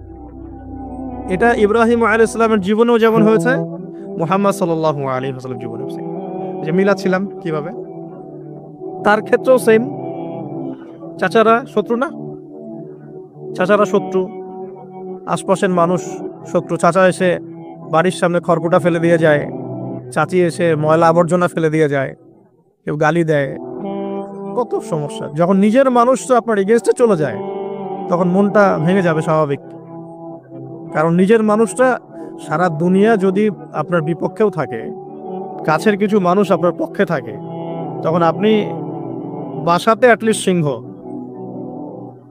এটা ইব্রাহিম আলাইহিস সালামের জীবনেও যেমন হয়েছে, মুহাম্মদ সাল্লাল্লাহু আলাইহি ওয়াসাল্লাম জীবনে হয়েছে। যে মিলাচ্ছিলাম কিভাবে, তার ক্ষেত্রেও সেম। চাচারা শত্রু না? চাচারা শত্রু, আশপাশের মানুষ শত্রু। চাচা এসে বাড়ির সামনে খড়কুটা ফেলে দিয়ে যায়, চাচি এসে ময়লা আবর্জনা ফেলে দিয়ে যায়, কেউ গালি দেয়, কত সমস্যা। যখন নিজের মানুষ তো আপনার এগেনস্টে চলে যায়, তখন মনটা ভেঙে যাবে স্বাভাবিক। কারণ নিজের মানুষটা সারা দুনিয়া যদি আপনার বিপক্ষেও থাকে, কাছের কিছু মানুষ আপনার পক্ষে থাকে, তখন আপনি বাসাতে অ্যাটলিস্ট সিংহ,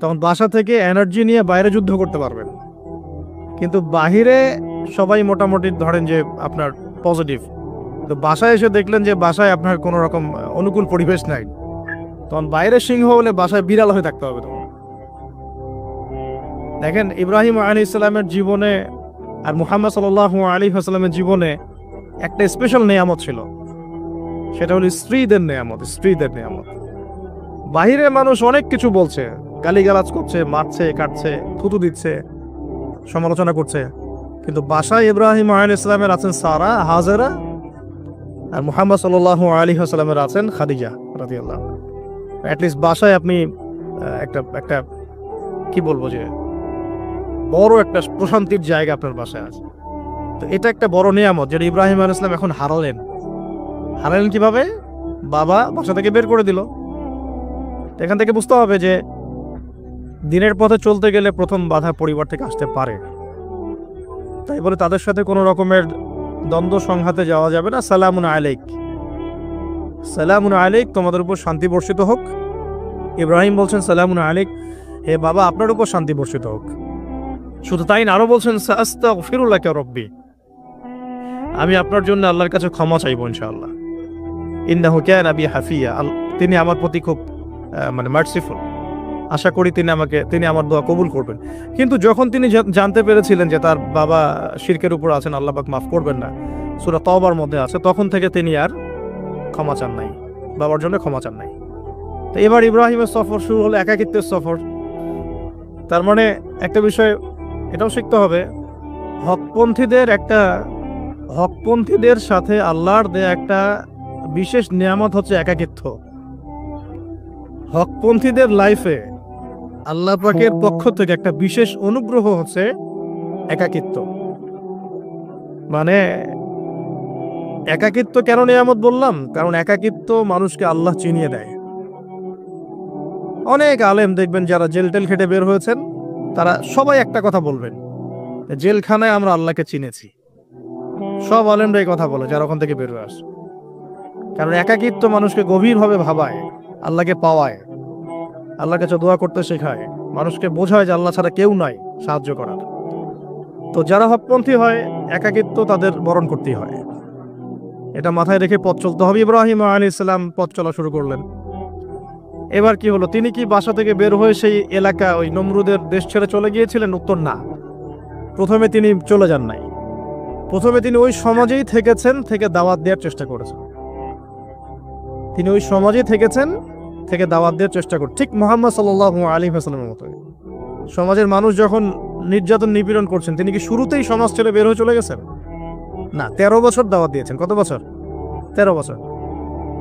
তখন বাসা থেকে এনার্জি নিয়ে বাইরে যুদ্ধ করতে পারবেন। কিন্তু বাহিরে সবাই মোটামুটি ধরেন যে আপনার পজিটিভ, তো বাসায় এসে দেখলেন যে বাসায় আপনার কোনো রকম অনুকূল পরিবেশ নাই, তখন বাইরে সিংহ হলে বাসায় বিড়াল হয়ে থাকতে হবে। তখন দেখেন ইব্রাহিম আলাইহিস সালামের জীবনে আর মুহাম্মদ সাল্লাল্লাহু আলাইহি ওয়াসাল্লামের জীবনে একটা স্পেশাল নেয়ামত ছিল, সেটা হলো স্ত্রীদের নেয়ামত। বাহিরে মানুষ অনেক কিছু বলছে, গালিগালাজ করছে, মারছে, কাটছে, থুতু দিচ্ছে, সমালোচনা করছে, কিন্তু বাসায় ইব্রাহিম আলাইহিস সালামের আছেন সারা, হাজেরা, আর মুহাম্মদ সাল্লাল্লাহু আলাইহি ওয়াসাল্লামের আছেন খাদিজা। রাদিয়াল্লাহু আনহু। অ্যাটলিস্ট বাসায় আপনি একটা একটা কি বলবো যে বড় একটা প্রশান্তির জায়গা আপনার বাসায় আছে। তো এটা একটা বড় নিয়ামত যেটা ইব্রাহিম আলাইহিস সালাম এখন হারালেন কিভাবে? বাবা বাসা থেকে বের করে দিল। এখান থেকে বুঝতে হবে যে দিনের পথে চলতে গেলে প্রথম বাধা পরিবার থেকে আসতে পারে, তাই বলে তাদের সাথে কোনো রকমের দ্বন্দ্ব সংঘাতে যাওয়া যাবে না। সালামুন আলাইক, সালামুন আলাইক, তোমাদের উপর শান্তি বর্ষিত হোক। ইব্রাহিম বলছেন সালামুন আলাইক, হে বাবা আপনার উপর শান্তি বর্ষিত হোক। শুধু তাই না, আরো বলছেন আস্তাগফিরুল্লাহ রব্বি, আমি আপনার জন্য আল্লাহর কাছে ক্ষমা চাইবো ইনশাআল্লাহ। ইন্নাহু কানা বি হাফিয়া, তিনি আমার প্রতি খুব মানে মার্সিফুল, আশা করি তিনি আমার দোয়া কবুল করবেন। কিন্তু যখন তিনি জানতে পেরেছিলেন যে তার বাবা শিরকের উপর আছেন, আল্লাহ পাক মাফ করবেন না, সূরা তাওবার মধ্যে আছে, তখন থেকে তিনি আর ক্ষমা চান নাই, বাবার জন্য ক্ষমা চান নাই। তো এবার ইব্রাহিমের সফর শুরু হলো, একাকিত্বের সফর। তার মানে একটা বিষয় এটাও শিখতে হবে, হকপন্থীদের সাথে আল্লাহর দেয়া একটা বিশেষ নিয়ামত হচ্ছে একাকিত্ব। হকপন্থীদের লাইফে আল্লাহ পাকের পক্ষ থেকে একটা বিশেষ অনুগ্রহ হচ্ছে একাকিত্ব। মানে একাকিত্ব কেন নিয়ামত বললাম? কারণ একাকিত্ব মানুষকে আল্লাহ চিনিয়ে দেয়। অনেক আলেম দেখবেন যারা জেল টেল খেটে বের হয়েছেন, তারা সবাই একটা কথা বলবেন, জেলখানায় আমরা আল্লাহকে চিনেছি। সব আলেমরা এই কথা বলে যারা ওখান থেকে বের হয়ে আসে। কারণ একাকিত্ব মানুষকে গভীরভাবে ভাবায়, আল্লাহকে পাওয়ায়, আল্লাহর কাছে দোয়া করতে শেখায়, মানুষকে বোঝায় যে আল্লাহ ছাড়া কেউ নাই সাহায্য করার। তো যারা হকপন্থী হয়, একাকিত্ব তাদের বরণ করতেই হয়। এটা মাথায় রেখে পথ চলতে হবে। ইব্রাহিম আলাইহিস সালাম পথ চলা শুরু করলেন। এবার কি হলো? তিনি কি বাসা থেকে বের হয়ে সেই এলাকা, ওই নমরুদের দেশ ছেড়ে চলে গিয়েছিলেন? উত্তর না। প্রথমে তিনি চলে যান নাই, প্রথমে তিনি ওই সমাজেই থেকেছেন, থেকে দাওয়াত দেওয়ার চেষ্টা করেছেন। তিনি ওই সমাজেই থেকেছেন, থেকে দাওয়াত দেওয়ার চেষ্টা করেন, ঠিক মুহাম্মদ সাল্লাল্লাহু আলাইহি ওয়াসাল্লামের মতো। সমাজের মানুষ যখন নির্যাতন নিপীড়ন করছেন, তিনি কি শুরুতেই সমাজ ছেড়ে বের হয়ে চলে গেছেন? না, 13 বছর দাওয়াত দিয়েছেন। কত বছর? 13 বছর।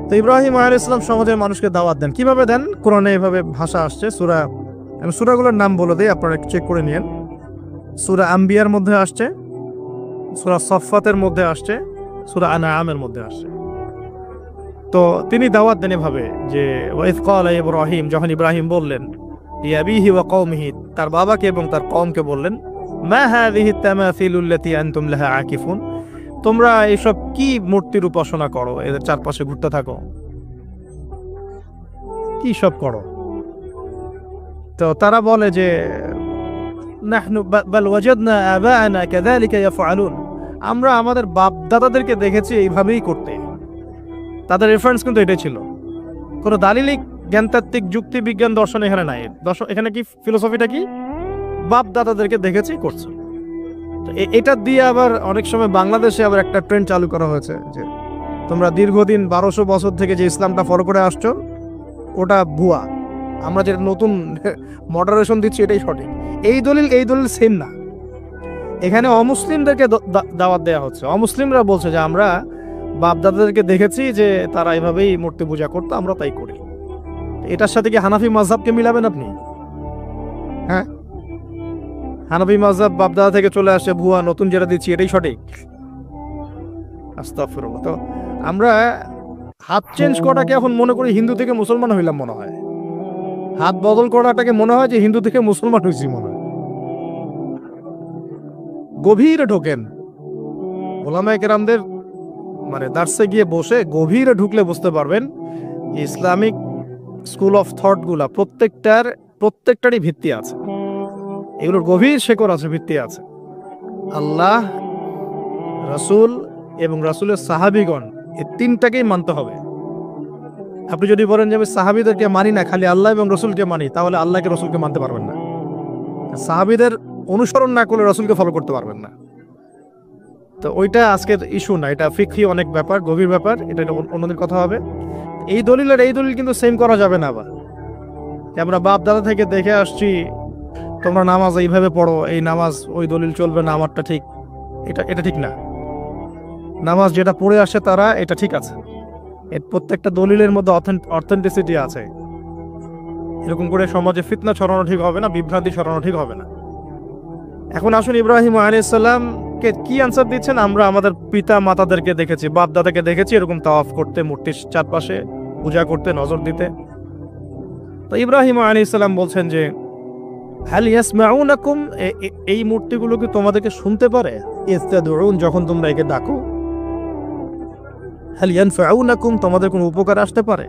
তো ইব্রাহিম আলাইহিস সালাম সমাজের মানুষকে দাওয়াত দেন। কিভাবে দেন? কোরআনে এভাবে ভাষা আসছে। আমি সূরাগুলোর নাম বলে দিই, আপনারা একটু চেক করে নিন। সূরা আম্বিয়ার মধ্যে আসছে, সূরা সফফাতের মধ্যে আসছে, সূরা আনআমের মধ্যে আসছে। তো তিনি দাওয়াত দেন এভাবে যে ওয়াইজ ক্বালা ইব্রাহিম, যখন ইব্রাহিম বললেন লিআবিহি ওয়া কওমিহি, তার বাবাকে এবং তার কওমকে বললেন, মা হাযিহি তামাসিলু আল্লাতী আনতুম লাহা আকিফুন, তোমরা এইসব কি মূর্তির উপাসনা করো, এদের চারপাশে ঘুরতে থাকো, কি সব করো? তো তারা বলে যে নাহনু বাল ওয়াজাদনা আবাআনা কাযালিকা ইয়াফআলুন, আমরা আমাদের বাপ দাদাদেরকে দেখেছি এইভাবেই করতে। তাদের রেফারেন্স কিন্তু এটাই ছিল। কোনো দালিলিক জ্ঞানতাত্ত্বিক যুক্তি বিজ্ঞান দর্শন এখানে নাই। এখানে কি ফিলোসফিটা কি? বাপ দাদাদেরকে দেখেছি করছে। তো এটা দিয়ে আবার অনেক সময় বাংলাদেশে আবার একটা ট্রেন্ড চালু করা হয়েছে যে তোমরা দীর্ঘদিন 1200 বছর থেকে যে ইসলামটা ফলো করে আসছো ওটা ভুয়া, আমরা যেটা নতুন মডারেশন দিচ্ছি এটাই সঠিক। এই দলিল সেম না। এখানে অমুসলিমদেরকে দাওয়াত দেওয়া হচ্ছে। অমুসলিমরা বলছে যে আমরা বাপ দাদাদেরকে দেখেছি যে তারা এভাবেই মূর্তি পূজা করতো, আমরা তাই করি। এটার সাথে কি হানাফি মাযহাবকে মিলাবেন আপনি? হ্যাঁ, হানাফি মাযহাব বাপ দাদা থেকে চলে আসে, ভুয়া, নতুন যেটা দিচ্ছি এটাই সঠিক। আস্তাগফিরুল্লাহ। তো আমরা হাত চেঞ্জ করাটাকে এখন মনে করি হিন্দু থেকে মুসলমান হইলাম মনে হয়। হাত বদল করাটাকে মনে হয় যে হিন্দু থেকে মুসলমান হয়েছি মনে হয়। গভীরে ঢোকেন, ওলামায়ে কেরামদের মানে দার্সে গিয়ে বসে গভীরে ঢুকলে বুঝতে পারবেন ইসলামিক স্কুল অফ থট গুলা প্রত্যেকটারই ভিত্তি আছে, এগুলোর গভীর শেকড় আছে, ভিত্তি আছে। আল্লাহ, রাসূল এবং রাসূলের সাহাবীগণ, এই তিনটাকেই মানতে হবে। আপনি যদি বলেন যে আমি সাহাবীদেরকে মানি না, খালি আল্লাহ এবং রসুলকে মানি, তাহলে আল্লাহকে রসুলকে মানতে পারবেন না। সাহাবীদের অনুসরণ না করলে রসুলকে ফলো করতে পারবেন না। তো ওইটা আজকের ইস্যু না, এটা ফিকহি অনেক ব্যাপার, গভীর ব্যাপার, এটা অন্যদের কথা হবে। এই দলিল কিন্তু সেম করা যাবে না। আবার আমরা বাপ দাদা থেকে দেখে আসছি তোমরা নামাজ এইভাবে পড়ো, এই নামাজ ওই দলিল চলবে না, আমারটা ঠিক, এটা ঠিক না। নামাজ যেটা পড়ে আসে তারা, এটা ঠিক আছে, এর প্রত্যেকটা দলিলের মধ্যে অথেন্টিসিটি আছে। এরকম করে সমাজে ফিতনা ছড়ানো ঠিক হবে না, বিভ্রান্তি ছড়ানো ঠিক হবে না। এখন আসুন ইব্রাহিম আলাইহিস সালামকে কি আনসার দিচ্ছেন? আমরা আমাদের পিতা মাতাদেরকে দেখেছি, বাপ দাদাকে দেখেছি এরকম তাওয়াফ করতে, মূর্তির চারপাশে পূজা করতে, নজর দিতে। তো ইব্রাহিম আলাইহিস সালাম বলছেন যে হাল ইয়াসমাউনাকুম, এই মূর্তিগুলো কি তোমাদেরকে শুনতে পারে? ইস্তাদউন, যখন তোমরা একে ডাকো। হাল ইয়ানফাউনাকুম, তোমাদের কোনো উপকার আসতে পারে?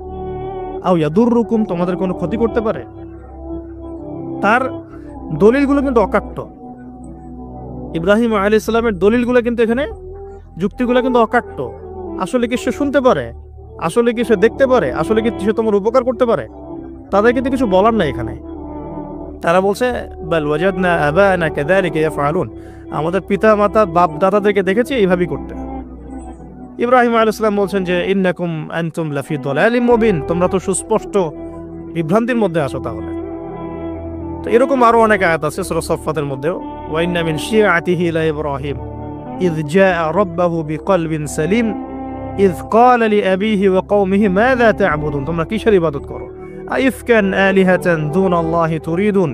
আও ইয়াদুররুকুম, তোমাদের কোনো ক্ষতি করতে পারে? তার দলিলগুলো কিন্তু অকাট্য। ইব্রাহিম আলাইহিস সালামের দলিলগুলো কিন্তু এখানে, যুক্তিগুলো কিন্তু অকাট্য। আসলে কি সে শুনতে পারে? আসলে কি সে দেখতে পারে? আসলে কি সে তোমার উপকার করতে পারে? তাদের কিন্তু কিছু বলার নাই এখানে। তারা বলছে বাল ওয়াজাদনা আবানা কাযালিকা ইয়াফআলুন, আমাদের পিতা মাতা বাপ দাদাদেরকে দেখেছি এইভাবেই করতে। ইব্রাহিম আলাইহিস সালাম বলছেন যে ইন্নাকুম আনতুম লাফি দালালিম মুবিন, তোমরা তো সুস্পষ্ট বিভ্রান্তির মধ্যে আছো তাহলে। তো এরকম আরো অনেক আয়াত আছে সূরা সাফফাতের মধ্যেও, ওয়া ইন্না মিন শিআতিহি লা ইব্রাহিম ইয জাআ রাব্বাহু বিকলবিন সালিম ইয ক্বালা লিআবিহি ওয়া কওমিহি মাযা তা'বুদুন, তোমরা কিসের ইবাদত করো? আইফকান আলিহাতান দুনাল্লাহি তুরিদুন,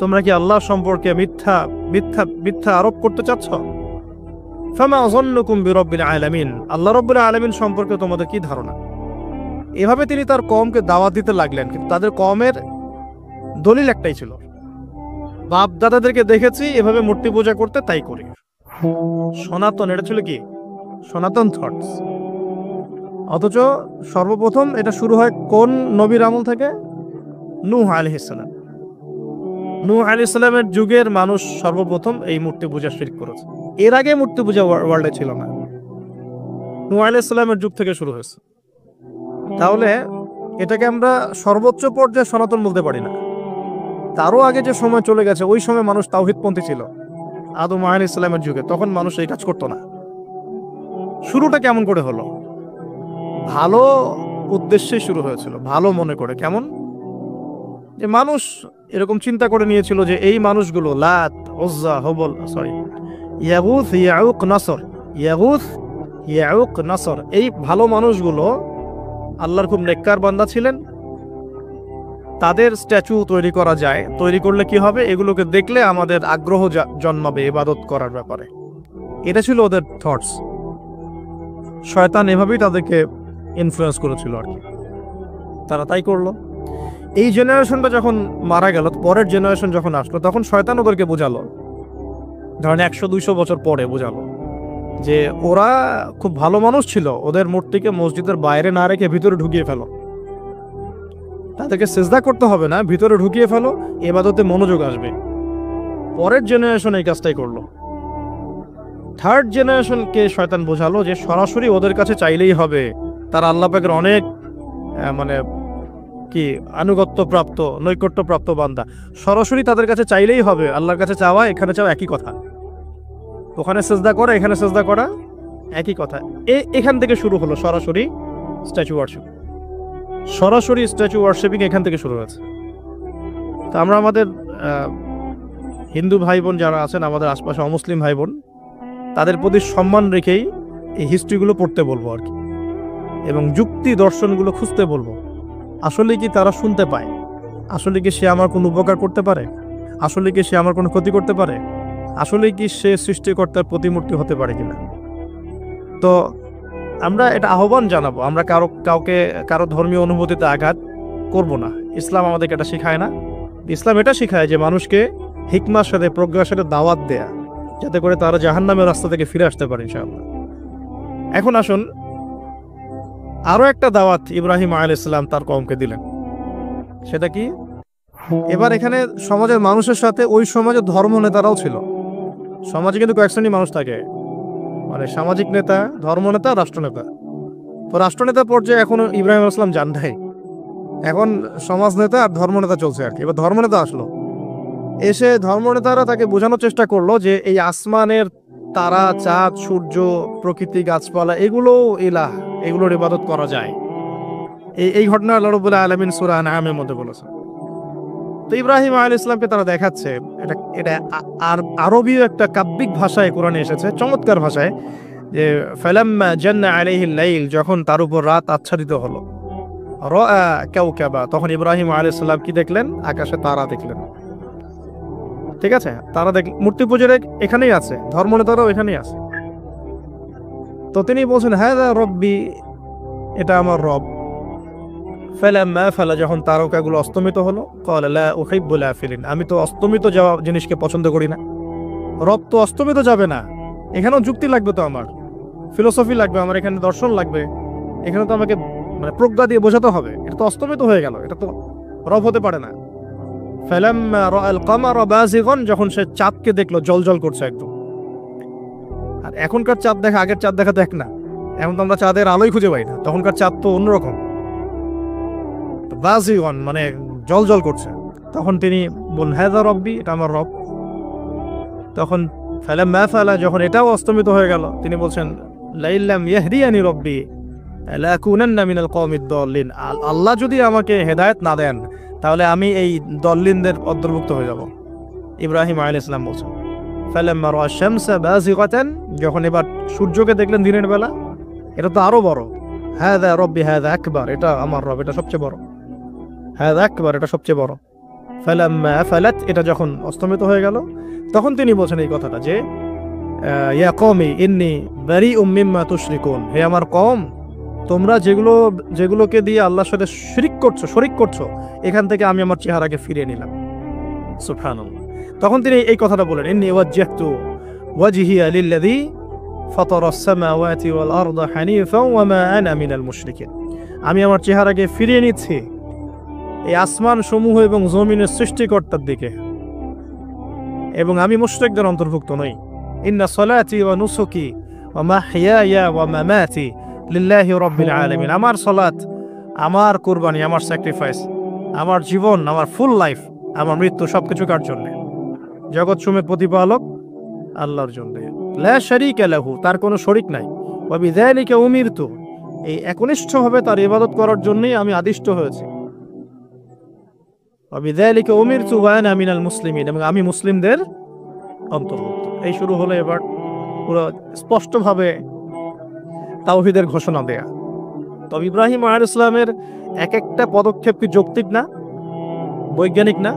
তোমরা কি আল্লাহ সম্পর্কে মিথ্যা মিথ্যা মিথ্যা আরোপ করতে চাচ্ছ? ফামা যান্নুকুম বিরাব্বিল আলামিন, আল্লাহ রাব্বুল আলামিন সম্পর্কে তোমাদের কি ধারণা? এভাবে তিনি তার কওমকে দাওয়াত দিতে লাগলেন, কিন্তু তাদের কওমের দলিল একটাই ছিল, বাপ দাদাদেরকে দেখেছি এভাবে মূর্তি পূজা করতে, তাই করি। সনাতন, এটা ছিল কি সনাতন থটস। অথচ সর্বপ্রথম এটা শুরু হয় কোন নবীর আমল থেকে? নূহ আলাইহিস সালাম। নূহ আলাইহিস সালামের যুগের মানুষ সর্বপ্রথম এই মূর্তি পূজা শিরক করেছে। এর আগে মূর্তি পূজা ওয়ার্ল্ডে ছিল না, নূহ আলাইহিস সালামের যুগ থেকে শুরু হয়েছে। তাহলে এটাকে আমরা সর্বোচ্চ পর্যায়ে সনাতন বলতে পারি না। তারও আগে যে সময় চলে গেছে, ওই সময় মানুষ তাওহীদপন্থী ছিল। আদম আলাইহিস সালামের যুগে তখন মানুষ এই কাজ করতো না। শুরুটা কেমন করে হলো? ভালো উদ্দেশ্যে শুরু হয়েছিল, ভালো মনে করে। কেমন? যে মানুষ এরকম চিন্তা করে নিয়েছিল যে এই মানুষগুলো লাত, উজ্জা, হবল, ইয়াগুথ, ইয়াউক, নাসর, ইয়াগুথ, ইয়াউক, নাসর, এই ভালো মানুষগুলো আল্লাহর খুব নেককার বান্দা ছিলেন। তাদের স্ট্যাচু তৈরি করা যায়, তৈরি করলে কি হবে? এগুলোকে দেখলে আমাদের আগ্রহ জন্মাবে ইবাদত করার ব্যাপারে। এটা ছিল ওদের থটস। শয়তান এভাবেই তাদেরকে ইনফ্লুয়েন্স করেছিল আর কি, তারা তাই করলো। এই জেনারেশনটা যখন মারা গেল, পরের জেনারেশন যখন আসলো, তখন শয়তান ওদেরকে বোঝালো, ধরেন 100-200 বছর পরে বোঝালো যে ওরা খুব ভালো মানুষ ছিল, ওদের মূর্তিকে মসজিদের বাইরে না রেখে ভিতরে ঢুকিয়ে ফেলো, তাদেরকে সিজদা করতে হবে না, ভিতরে ঢুকিয়ে ফেলো, ইবাদতে মনোযোগ আসবে। পরের জেনারেশন এই কাজটাই করলো। থার্ড জেনারেশনকে শয়তান বোঝালো যে সরাসরি ওদের কাছে চাইলেই হবে, তারা আল্লাহ পাকের অনেক মানে কি আনুগত্য প্রাপ্ত, নৈকট্য প্রাপ্ত বান্দা, সরাসরি তাদের কাছে চাইলেই হবে। আল্লাহর কাছে চাওয়া এখানে চাওয়া একই কথা, ওখানে সিজদা করা এখানে সিজদা করা একই কথা। এখান থেকে শুরু হলো সরাসরি স্ট্যাচু ওয়ার্শিপ। সরাসরি স্ট্যাচু ওয়ার্শিপিং এখান থেকে শুরু হয়েছে। তো আমরা আমাদের হিন্দু ভাই বোন যারা আছেন, আমাদের আশপাশে অমুসলিম ভাই বোন, তাদের প্রতি সম্মান রেখেই এই হিস্ট্রিগুলো পড়তে বলবো আর কি, এবং যুক্তি দর্শনগুলো খুঁজতে বলবো। আসলে কি তারা শুনতে পায়? আসলে কি সে আমার কোনো উপকার করতে পারে? আসলে কি সে আমার কোনো ক্ষতি করতে পারে? আসলে কি সে সৃষ্টিকর্তার প্রতিমূর্তি হতে পারে কিনা? তো আমরা এটা আহ্বান জানাবো, আমরা কারো ধর্মীয় অনুভূতিতে আঘাত করব না। ইসলাম আমাদেরকে এটা শেখায় না। ইসলাম এটা শেখায় যে মানুষকে হিকমার সাথে, প্রজ্ঞার সাথে দাওয়াত দেয়া, যাতে করে তারা জাহান্নামের রাস্তা থেকে ফিরে আসতে পারে ইনশাআল্লাহ। এখন আসুন, আরো একটা দাওয়াত ইব্রাহিম আলাইহিস সালাম তার কওমকে দিলেন। সেটা কি? এবার এখানে সমাজের মানুষের সাথে ওই সমাজের ধর্ম নেতারাও ছিল। সমাজে কিন্তু কয়েক শ্রেণীর মানুষ থাকে, মানে সামাজিক নেতা, ধর্মনেতা, রাষ্ট্রনেতা। তো রাষ্ট্রনেতা পর্যায়ে এখন ইব্রাহিম আলাইহিস সালাম যান নাই, এখন সমাজ নেতা আর ধর্মনেতা চলছে আর কি। এবার ধর্মনেতা আসলো, এসে ধর্মনেতারা তাকে বোঝানোর চেষ্টা করলো যে এই আসমানের তারা, চাঁদ, সূর্য, প্রকৃতি, গাছপালা, এগুলো ইলাহ, এগুলোর ইবাদত করা যায়। এই ঘটনা আল্লাহ রাব্বুল আলামিন সূরা আনআমের মধ্যে বলেছে। তো ইব্রাহিম আলাইহিস সালামকে তারা দেখাচ্ছে, এটা আরবীয় একটা কাব্যিক ভাষায় কোরআনে এসেছে, চমৎকার ভাষায়, যে ফালাম্মা জান্না আলাইহিল লাইল, যখন তার উপর রাত আচ্ছাদিত হলো, রাআ কাওকাবা, তখন ইব্রাহিম আলাইহিস সালাম কি দেখলেন? আকাশে তারা দেখলেন। ঠিক আছে, তারা মূর্তি পূজার এখানেই আছে, ধর্মনেতারাও এখানেই আছে। তো তিনি বলছেন হাযা রব্বি, এটা আমার রব। ফালাম্মা ফালা, যখন তারকাগুলো অস্তমিত হলো, ক্বালা লা উহিব্বুল আফিলিন, আমি তো অস্তমিত যাওয়া জিনিসকে পছন্দ করি না। রব তো অস্তমিত যাবে না, এখানেও যুক্তি লাগবে, তো আমার ফিলোসফি লাগবে, আমার এখানে দর্শন লাগবে, এখানে তো আমাকে মানে প্রজ্ঞা দিয়ে বোঝাতে হবে, এটা তো অস্তমিত হয়ে গেল, এটা তো রব হতে পারে না। ফালাম্মা রাআল কামারা বাযিগান, যখন সে চাঁদকে দেখলো জলজল করছে একদম। আর এখনকার চাঁদ দেখা আগের চাঁদ দেখা দেখ না, এখন তো আমরা চাঁদের আলোই খুঁজে পাই না, তখনকার চাঁদ তো অন্যরকম। বাযিগান মানে জলজল করছে। তখন তিনি বললেন হাযা রব্বি, এটা আমার রব। তখন ফালাম্মা ফালা, যখন এটাও অস্তমিত হয়ে গেল, তিনি বলছেন লাইল্লাম ইয়াহদিয়ানি রব্বি লাকুনান্না মিনাল কওমিদ দাল্লিন, আল্লাহ যদি আমাকে হেদায়েত না দেন তাহলে আমি এই দল্লিনদের অন্তর্ভুক্ত হয়ে যাব। ইব্রাহিম আলাইহিস সালাম বলছেন ফালাম্মা রাআ শামসা বাযিগাতান, যখন এবার সূর্যকে দেখলেন দিনের বেলা, এটা তো আরো বড়। হাযা রব্বি হাযা আকবার, এটা আমার রব, এটা সবচেয়ে বড়। হাযা আকবার, এটা সবচেয়ে বড়। ফালাম্মা ফালাত, এটা যখন অস্তমিত হয়ে গেল, তখন তিনি বলছেন এই কথাটা যে ইয়া কওমি ইন্নী বারিউম মিম্মা তুশরিকুন, হে আমার কওম, তোমরা যেগুলোকে দিয়ে আল্লাহর সাথে শরীক করছো, এখান থেকে আমি আমার চেহারাকে ফিরিয়ে নিলাম। সুবহানাল্লাহ। তখন তিনি এই কথাটা বলেন ইন্নী ওয়াজ্জাহতু ওয়াজহিয়া লিল্লাযী ফাতারাস সামাওয়াতি ওয়াল আরদা হানিফাও ওয়া মা আনা মিনাল মুশরিকিন, আমি আমার চেহারাকে ফিরিয়ে নিচ্ছি এই আসমান সমূহ এবং জমিনের সৃষ্টিকর্তার দিকে, এবং আমি মুশরিকদের অন্তর্ভুক্ত নই। ইন্না সলাতি ওয়া নুসুকি ওয়া মাহইয়ায়া ওয়া মামাতি লিল্লাহি রাব্বিল আলামিন, আমার সালাত, আমার কুরবানি, আমার স্যাক্রিফাইস, আমার জীবন, আমার ফুল লাইফ, আমার মৃত্যু সবকিছু কার জন্য? জগৎ সমূহের প্রতিপালক আল্লাহর জন্য। লা শারীকা লাহু, তার কোনো শরীক নাই। ওয়া বিযালিকা উমিরতু, এই একনিষ্ঠভাবে তার ইবাদত করার জন্যই আমি আদিষ্ট হয়েছি। ওয়া বিযালিকা উমিরতু ওয়া আনা মিনাল মুসলিমিন, এবং আমি মুসলিমদের অন্তর্ভুক্ত। এই শুরু হলো এবার পুরো স্পষ্টভাবে তাওহীদের ঘোষণা দেয়া। তবে ইব্রাহিম আলাইহিস সালামের এক একটা পদক্ষেপ কি যৌক্তিক না, বৈজ্ঞানিক না,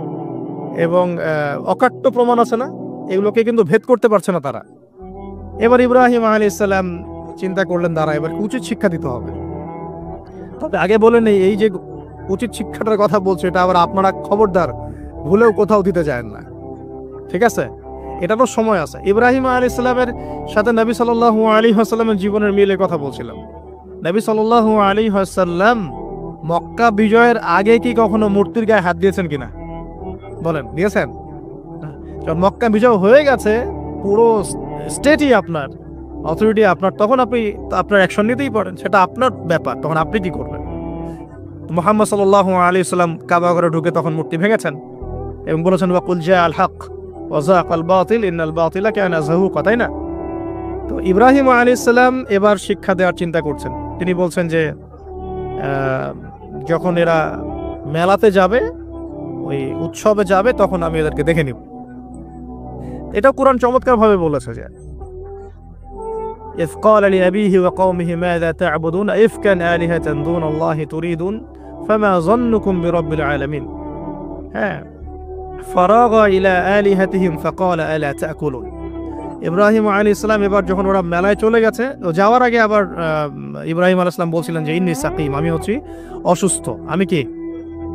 এবং অকাট্য প্রমাণ আছে না, এগুলোকে কিন্তু ভেদ করতে পারছে না তারা। এবার ইব্রাহিম আলাইহিস সালাম চিন্তা করলেন দাঁড়া, এবার উচিত শিক্ষা দিতে হবে। তবে আগে বলেন এই যে উচিত শিক্ষাটার কথা বলছে, এটা আবার আপনারা খবরদার ভুলেও কোথাও দিতে যায় না, ঠিক আছে? এটারও সময় আছে। ইব্রাহিম আলাইহিস সালামের সাথে নবী সাল্লাল্লাহু আলাইহি ওয়াসাল্লামের জীবনের মিলের কথা বলছিলাম। নবী সাল্লাল্লাহু আলাইহি ওয়াসাল্লাম মক্কা বিজয়ের আগে কি কখনো মূর্তির গায়ে হাত দিয়েছেন কিনা বলেন? দিয়েছেন? যখন মক্কা বিজয় হয়ে গেছে, পুরো স্টেটই আপনার, অথরিটি আপনার, তখন আপনি আপনার অ্যাকশন নিতেই পারেন, সেটা আপনার ব্যাপার, তখন আপনি কি করবেন? মুহাম্মদ সাল্লাল্লাহু আলাইহি ওয়াসাল্লাম কাবা ঘরে ঢুকে তখন মূর্তি ভেঙেছেন এবং বলেছেন ওয়াকুল জাআল হক ওয়া যাকাল বাতিল ইন্নাল বাতিলা কানা যাহুকা, তাই না? তো ইব্রাহিম আলাইহিস সালাম এবার শিক্ষা দেওয়ার চিন্তা করছেন। তিনি বলছেন যে যখন এরা মেলাতে যাবে, ওই উৎসবে যাবে, তখন আমি এদেরকে দেখে নিব। এটা কুরআন চমৎকার ভাবে বলেছে যে إذ قال لأبيه وقومه ماذا تعبدون إفكا آلهة دون الله تريدون فما ظنكم برب العالمين فراغ إلى آلهتهم فقال ألا تأكلون। ইব্রাহিম আলাইহিস সালাম এবার যখন ওরা মেলায় চলে গেছে, যাওয়ার আগে আবার ইব্রাহিম আলাইহিস সালাম বলছিলেন যে ইন্নী সাকিম, আমি হচ্ছি অসুস্থ। আমি কি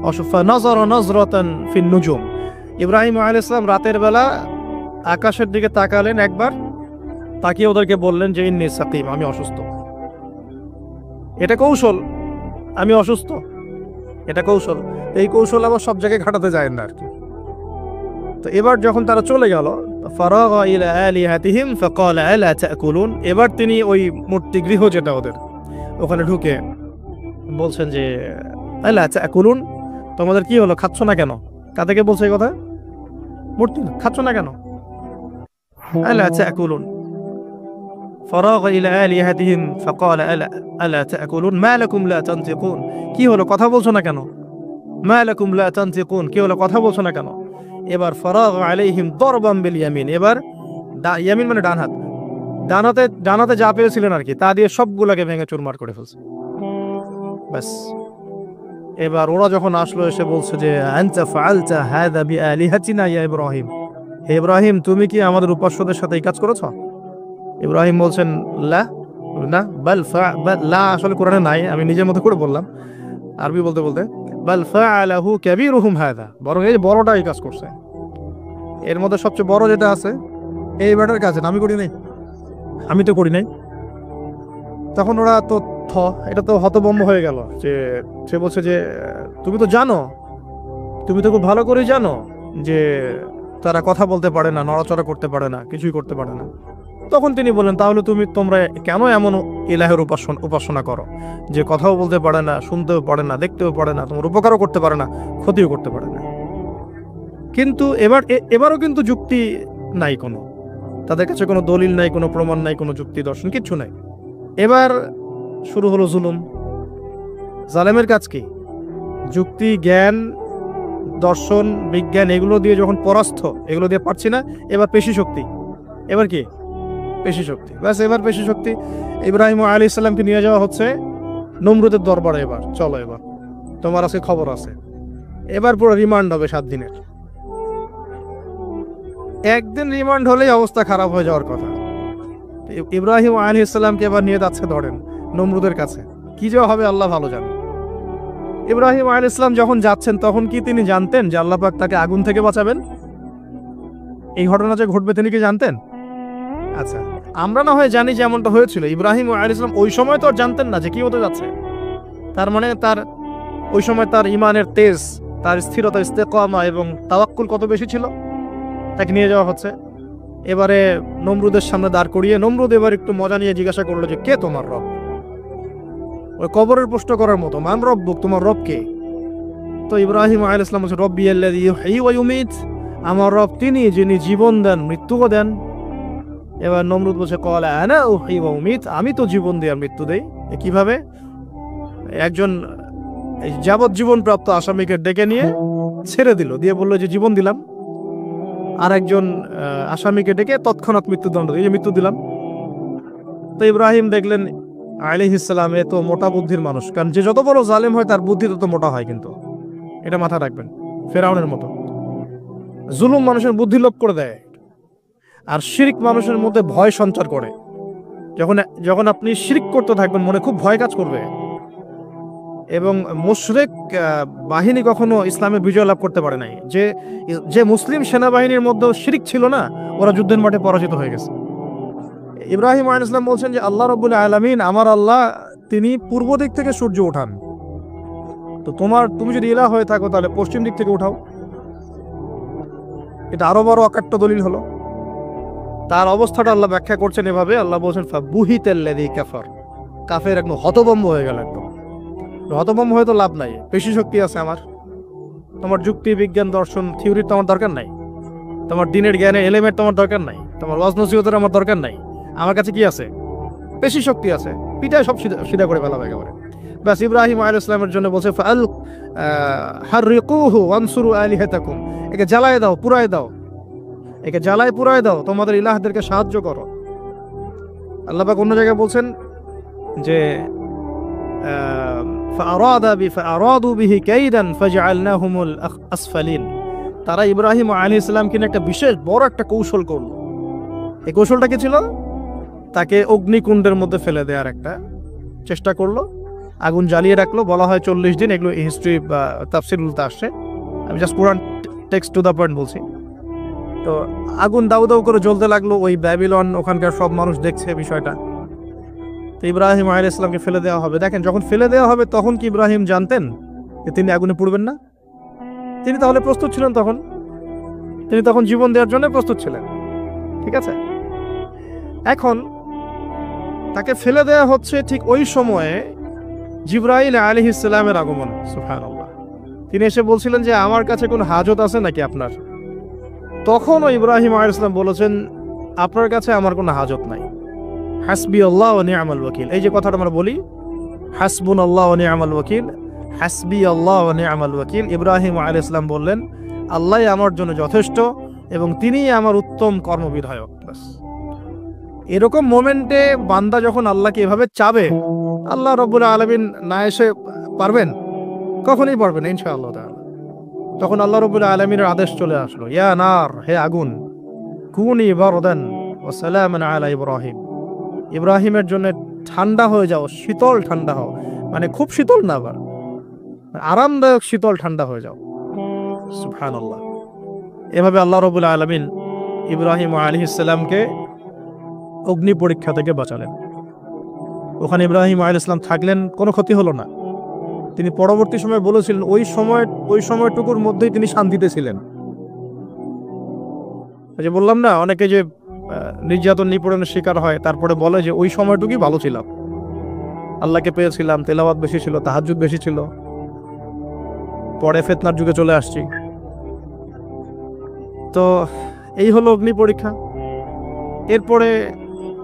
অসুস্থ? নাযারা নাযরাতান ফিন নুজুম, ইব্রাহিম আলাইহিস সালাম রাতের বেলা আকাশের দিকে তাকালেন একবার, তাকিয়ে ওদেরকে বললেন যে ইন্নী সাকিম, আমি অসুস্থ। এটা কৌশল, আমি অসুস্থ, এটা কৌশল। এই কৌশল আবার সব জায়গায় ঘাটাতে যায় না আর কি। তো এবার যখন তারা চলে গেল, ফারাগা ইলা আলিহাতিহিম ফাকালা আলা তাকুলুন, এবার তিনি ওই মূর্তি গৃহ যেটা ওদের, ওখানে ঢুকে বলছেন যে আলা তাকুলুন, তোমাদের কি হলো, খাচ্ছ না কেন? কাদেরকে বলছে এই কথা? মূর্তি, খাচ্ছ না কেন? আলা তাকুলুন ফারাগা ইলা আলিহাতিহিম ফাকালা আলা তাকুলুন মা লাকুম লা তানতিকুন, কি হলো, কথা বলছো না কেন? মা লাকুম লা তানতিকুন, কি হলো, কথা বলছো না কেন? এবার ফারাগা আলাইহিম দরবান বিল ইয়ামিন, এবার ইয়ামিন মানে ডান হাত, ডানাতে যা পেয়েছিলেন আর কি, তা দিয়ে সবগুলাকে ভেঙে চুরমার করে ফেলছে। ব্যাস এবার ওরা যখন আসলো এসে বলছে যে আনতা ফাআলতা হাযা বিআলিহাতিনা ইয়া ইব্রাহিম, হে ইব্রাহিম তুমি কি আমাদের উপাস্যদের সাথে এই কাজ করেছো? ইব্রাহিম বলছেন লা, না, লা আসলে কোরআনে নাই, আমি নিজের মতো করে বললাম আরবি বলতে বলতে। বাল ফাআলাহু কাবীরুহুম হাযা, বরং এই বড়টা এই কাজ করছে, এর মধ্যে সবচেয়ে বড় যেটা আছে এই ব্যাটার কাছে, আমি করি নাই, আমি তো করি নাই। তখন ওরা তো এটা তো হতভম্ব হয়ে গেল, যে সে বলছে যে তুমি তো জানো, তুমি তো খুব ভালো করে জানো যে তারা কথা বলতে পারে না, নড়াচড়া করতে পারে না, কিছুই করতে পারে না। তখন তিনি বললেন তাহলে তোমরা কেন এমন ইলাহের উপাসনা করো যে কথাও বলতে পারে না, শুনতেও পারে না, দেখতেও পারে না, তোমার উপকারও করতে পারে না, ক্ষতিও করতে পারে না। কিন্তু এবারও কিন্তু যুক্তি নাই, কোনো তাদের কাছে কোনো দলিল নাই, কোনো প্রমাণ নাই, কোনো যুক্তি দর্শন কিচ্ছু নাই। এবার শুরু হলো জুলুম। জালেমের কাজ কি? যুক্তি, জ্ঞান, দর্শন, বিজ্ঞান এগুলো দিয়ে যখন পরাস্ত, এগুলো দিয়ে পারছি না, এবার পেশি শক্তি। এবার কি? পেশি শক্তি। ব্যাস এবার পেশি শক্তি। ইব্রাহিম আলাইহিস সালামকে নিয়ে যাওয়া হচ্ছে নমরুদের দরবারে। এবার চলো, এবার তোমার আজকে খবর আছে। এবার পুরো রিমান্ড হবে 7 দিনের। একদিন রিমান্ড হলেই অবস্থা খারাপ হয়ে যাওয়ার কথা। ইব্রাহিম আলাইহিস সালামকে এবার নিয়ে যাচ্ছে ধরেন নমরুদের কাছে। কি যে হবে আল্লাহ ভালো জানেন। ইব্রাহিম আলাইহিস সালাম যখন যাচ্ছেন তখন কি তিনি জানতেন যে আল্লাহ পাক তাকে আগুন থেকে বাঁচাবেন? এই ঘটনা যে ঘটবে তিনি কি জানতেন? আচ্ছা, আমরা না হয় জানি যে এমনটা হয়েছিল। ইব্রাহিম আলাইহিস সালাম ওই সময় তো আর জানতেন না যে কি হতে যাচ্ছে। তার মানে তার ওই সময় তার ইমানের তেজ, তার স্থিরতা, ইস্তেকামা এবং তাওয়াক্কুল কত বেশি ছিল। তাকে নিয়ে যাওয়া হচ্ছে। এবারে নমরুদের সামনে দাঁড় করিয়ে নমরুদ এবার একটু মজা নিয়ে জিজ্ঞাসা করলো যে কে তোমার রব? ওই কবরের প্রশ্ন করার মতো, মান রব্বুক, তোমার রব কে? তো ইব্রাহিম আলাইহিস সালাম বলছে রব্বি আল্লাযী ইউহয়ী ওয়া ইউমীত, আমার রব তিনি যিনি জীবন দেন মৃত্যুও দেন। এবার নমরুদ বলছে ক্বালা আনা উহয়ী ওয়া উমীত, আমি তো জীবন দিই আর মৃত্যু দেই। কিভাবে? একজন যাবজ্জীবন প্রাপ্ত আসামিকে ডেকে নিয়ে ছেড়ে দিল, দিয়ে বললো যে জীবন দিলাম। আর একজন আসামিকে ডেকে তৎক্ষণাৎ মৃত্যুদণ্ড, এই যে মৃত্যু দিলাম। তো ইব্রাহিম দেখলেন আলাইহিস সালাম এ তো মোটা বুদ্ধির মানুষ, কারণ যে যত বড় জালেম হয় তার বুদ্ধি তত মোটা হয়, কিন্তু এটা মাথা রাখবেন। ফেরাউনের মতো জুলুম মানুষের বুদ্ধি লোপ করে দেয়, আর শিরক মানুষের মধ্যে ভয় সঞ্চার করে। যখন আপনি শিরক করতে থাকবেন মনে খুব ভয় কাজ করবে। এবং মুশরিক বাহিনী কখনো ইসলামে বিজয় লাভ করতে পারে নাই। যে মুসলিম সেনাবাহিনীর মধ্যে শিরক ছিল না, ওরা যুদ্ধের মাঠে পরাজিত হয়ে গেছে। ইব্রাহিম আলাইহিস সালাম বলছেন যে আল্লাহ রাব্বুল আলামিন, আমার আল্লাহ তিনি পূর্ব দিক থেকে সূর্য ওঠান, তো তুমি যদি ইলাহ হয়ে থাকো তাহলে পশ্চিম দিক থেকে উঠাও। এটা আরো বড় অকাট্য দলিল হলো। তার অবস্থাটা আল্লাহ ব্যাখ্যা করছেন এভাবে, আল্লাহ বলছেন ফাবুহিতাল্লাযী কাফার, কাফের একদম হতভম্ব হয়ে গেল। একদম হতভম্ব হয়ে তো লাভ নাই, পেশি শক্তি আছে আমার। তোমার যুক্তি, বিজ্ঞান, দর্শন, থিওরির তো আমার দরকার নাই, তোমার দিনের জ্ঞানের এলিমেন্ট তোমার দরকার নাই, তোমার ওয়াজ নসিহতের আমার দরকার নাই। আমার কাছে কি আছে? পেশি শক্তি আছে, পিঠায় সব সিধা করে ফেলা হয় একেবারে। ব্যাস ইব্রাহিম আলাইহিস সালামের জন্য বলছে ফাল হাররিকুহু ওয়ানসুরু আলিহাতাকুম, একে জ্বালায় দাও, পুরায় দাও, একে জ্বালায় পুরায় দাও, তোমাদের ইলাহদেরকে সাহায্য করো। আল্লাহ পাক অন্য জায়গায় বলছেন যে ফাআরাদু বিহি কাইদান ফাজআলনাহুমুল আসফালিন, তারা ইব্রাহিম আলাইহিস সালামকে একটা বিশেষ বড় একটা কৌশল করলো। এই কৌশলটা কি ছিল? তাকে অগ্নিকুণ্ডের মধ্যে ফেলে দেওয়ার একটা চেষ্টা করলো, আগুন জ্বালিয়ে রাখলো। বলা হয় 40 দিন, এগুলো হিস্ট্রি বা তাফসীরুলতে আসছে, আমি just Quran text to the point বলছি। তো আগুন দাউ দাউ করে জ্বলতে লাগলো, ওই ব্যাবিলন ওখানকার সব মানুষ দেখছে বিষয়টা। তো ইব্রাহিম আলাইহিস সালামকে ফেলে দেওয়া হবে। দেখেন, যখন ফেলে দেওয়া হবে তখন কি ইব্রাহিম জানতেন যে তিনি আগুনে পুড়বেন না? তিনি তাহলে প্রস্তুত ছিলেন, তিনি তখন জীবন দেওয়ার জন্য প্রস্তুত ছিলেন। ঠিক আছে, এখন তাকে ফেলে দেওয়া হচ্ছে, ঠিক ওই সময়ে জিবরাইল আলাইহিস সালামের আগমন। সুবহানাল্লাহ। তিনি এসে বলছিলেন যে আমার কাছে কোনো হাজত আছে নাকি আপনার? তখনও ইব্রাহিম আলাইহিস সালাম বলেছেন আপনার কাছে আমার কোনো হাজত নাই। হাসবি আল্লাহ ওয়া নি'মাল ওয়াকিল, এই যে কথাটা আমরা বলি হাসবুনাল্লাহু ওয়া নি'মাল ওয়াকিল, হাসবি আল্লাহ ওয়া নি'মাল ওয়াকিল, ইব্রাহিম আলাইহিস সালাম বললেন আল্লাহই আমার জন্য যথেষ্ট এবং তিনিই আমার উত্তম কর্মবিধায়ক। এরকম মোমেন্টে বান্দা যখন আল্লাহকে এভাবে চাবে, আল্লাহ রাব্বুল আলামিন না এসে পারবেন? কখনোই পারবেন না ইনশাআল্লাহ তাআলা। তখন আল্লাহ রাব্বুল আলামিনের আদেশ চলে আসলো, ইয়া নার, হে আগুন, কুনি বারদান ওয়া সালামান আলা ইব্রাহিম, ইব্রাহিমের জন্য ঠান্ডা হয়ে যাও, শীতল ঠান্ডা হও, মানে খুব শীতল না, আবার আরামদায়ক শীতল ঠান্ডা হয়ে যাও। সুবহানাল্লাহ। এভাবে আল্লাহ রাব্বুল আলামিন ইব্রাহিম আলাইহিস সালামকে অগ্নি পরীক্ষা থেকে বাঁচালেন। ওখানে ইব্রাহিম আলাইহিস সালাম থাকলেন, কোনো ক্ষতি হলো না। তিনি পরবর্তী সময় বলেছিলেন ওই সময়টুকুর মধ্যেই তিনি শান্তিতে ছিলেন। ওই যে বললাম না, অনেকে যে নির্যাতন নিপীড়নের শিকার হয় তারপরে বলে যে ওই সময়টুকুই ভালো ছিলাম, আল্লাহকে পেয়েছিলাম, তেলাওয়াত বেশি ছিল, তাহাজ্জুদ বেশি ছিল, পরে ফিতনার যুগে চলে আসছি। তো এই হলো অগ্নি পরীক্ষা। এরপরে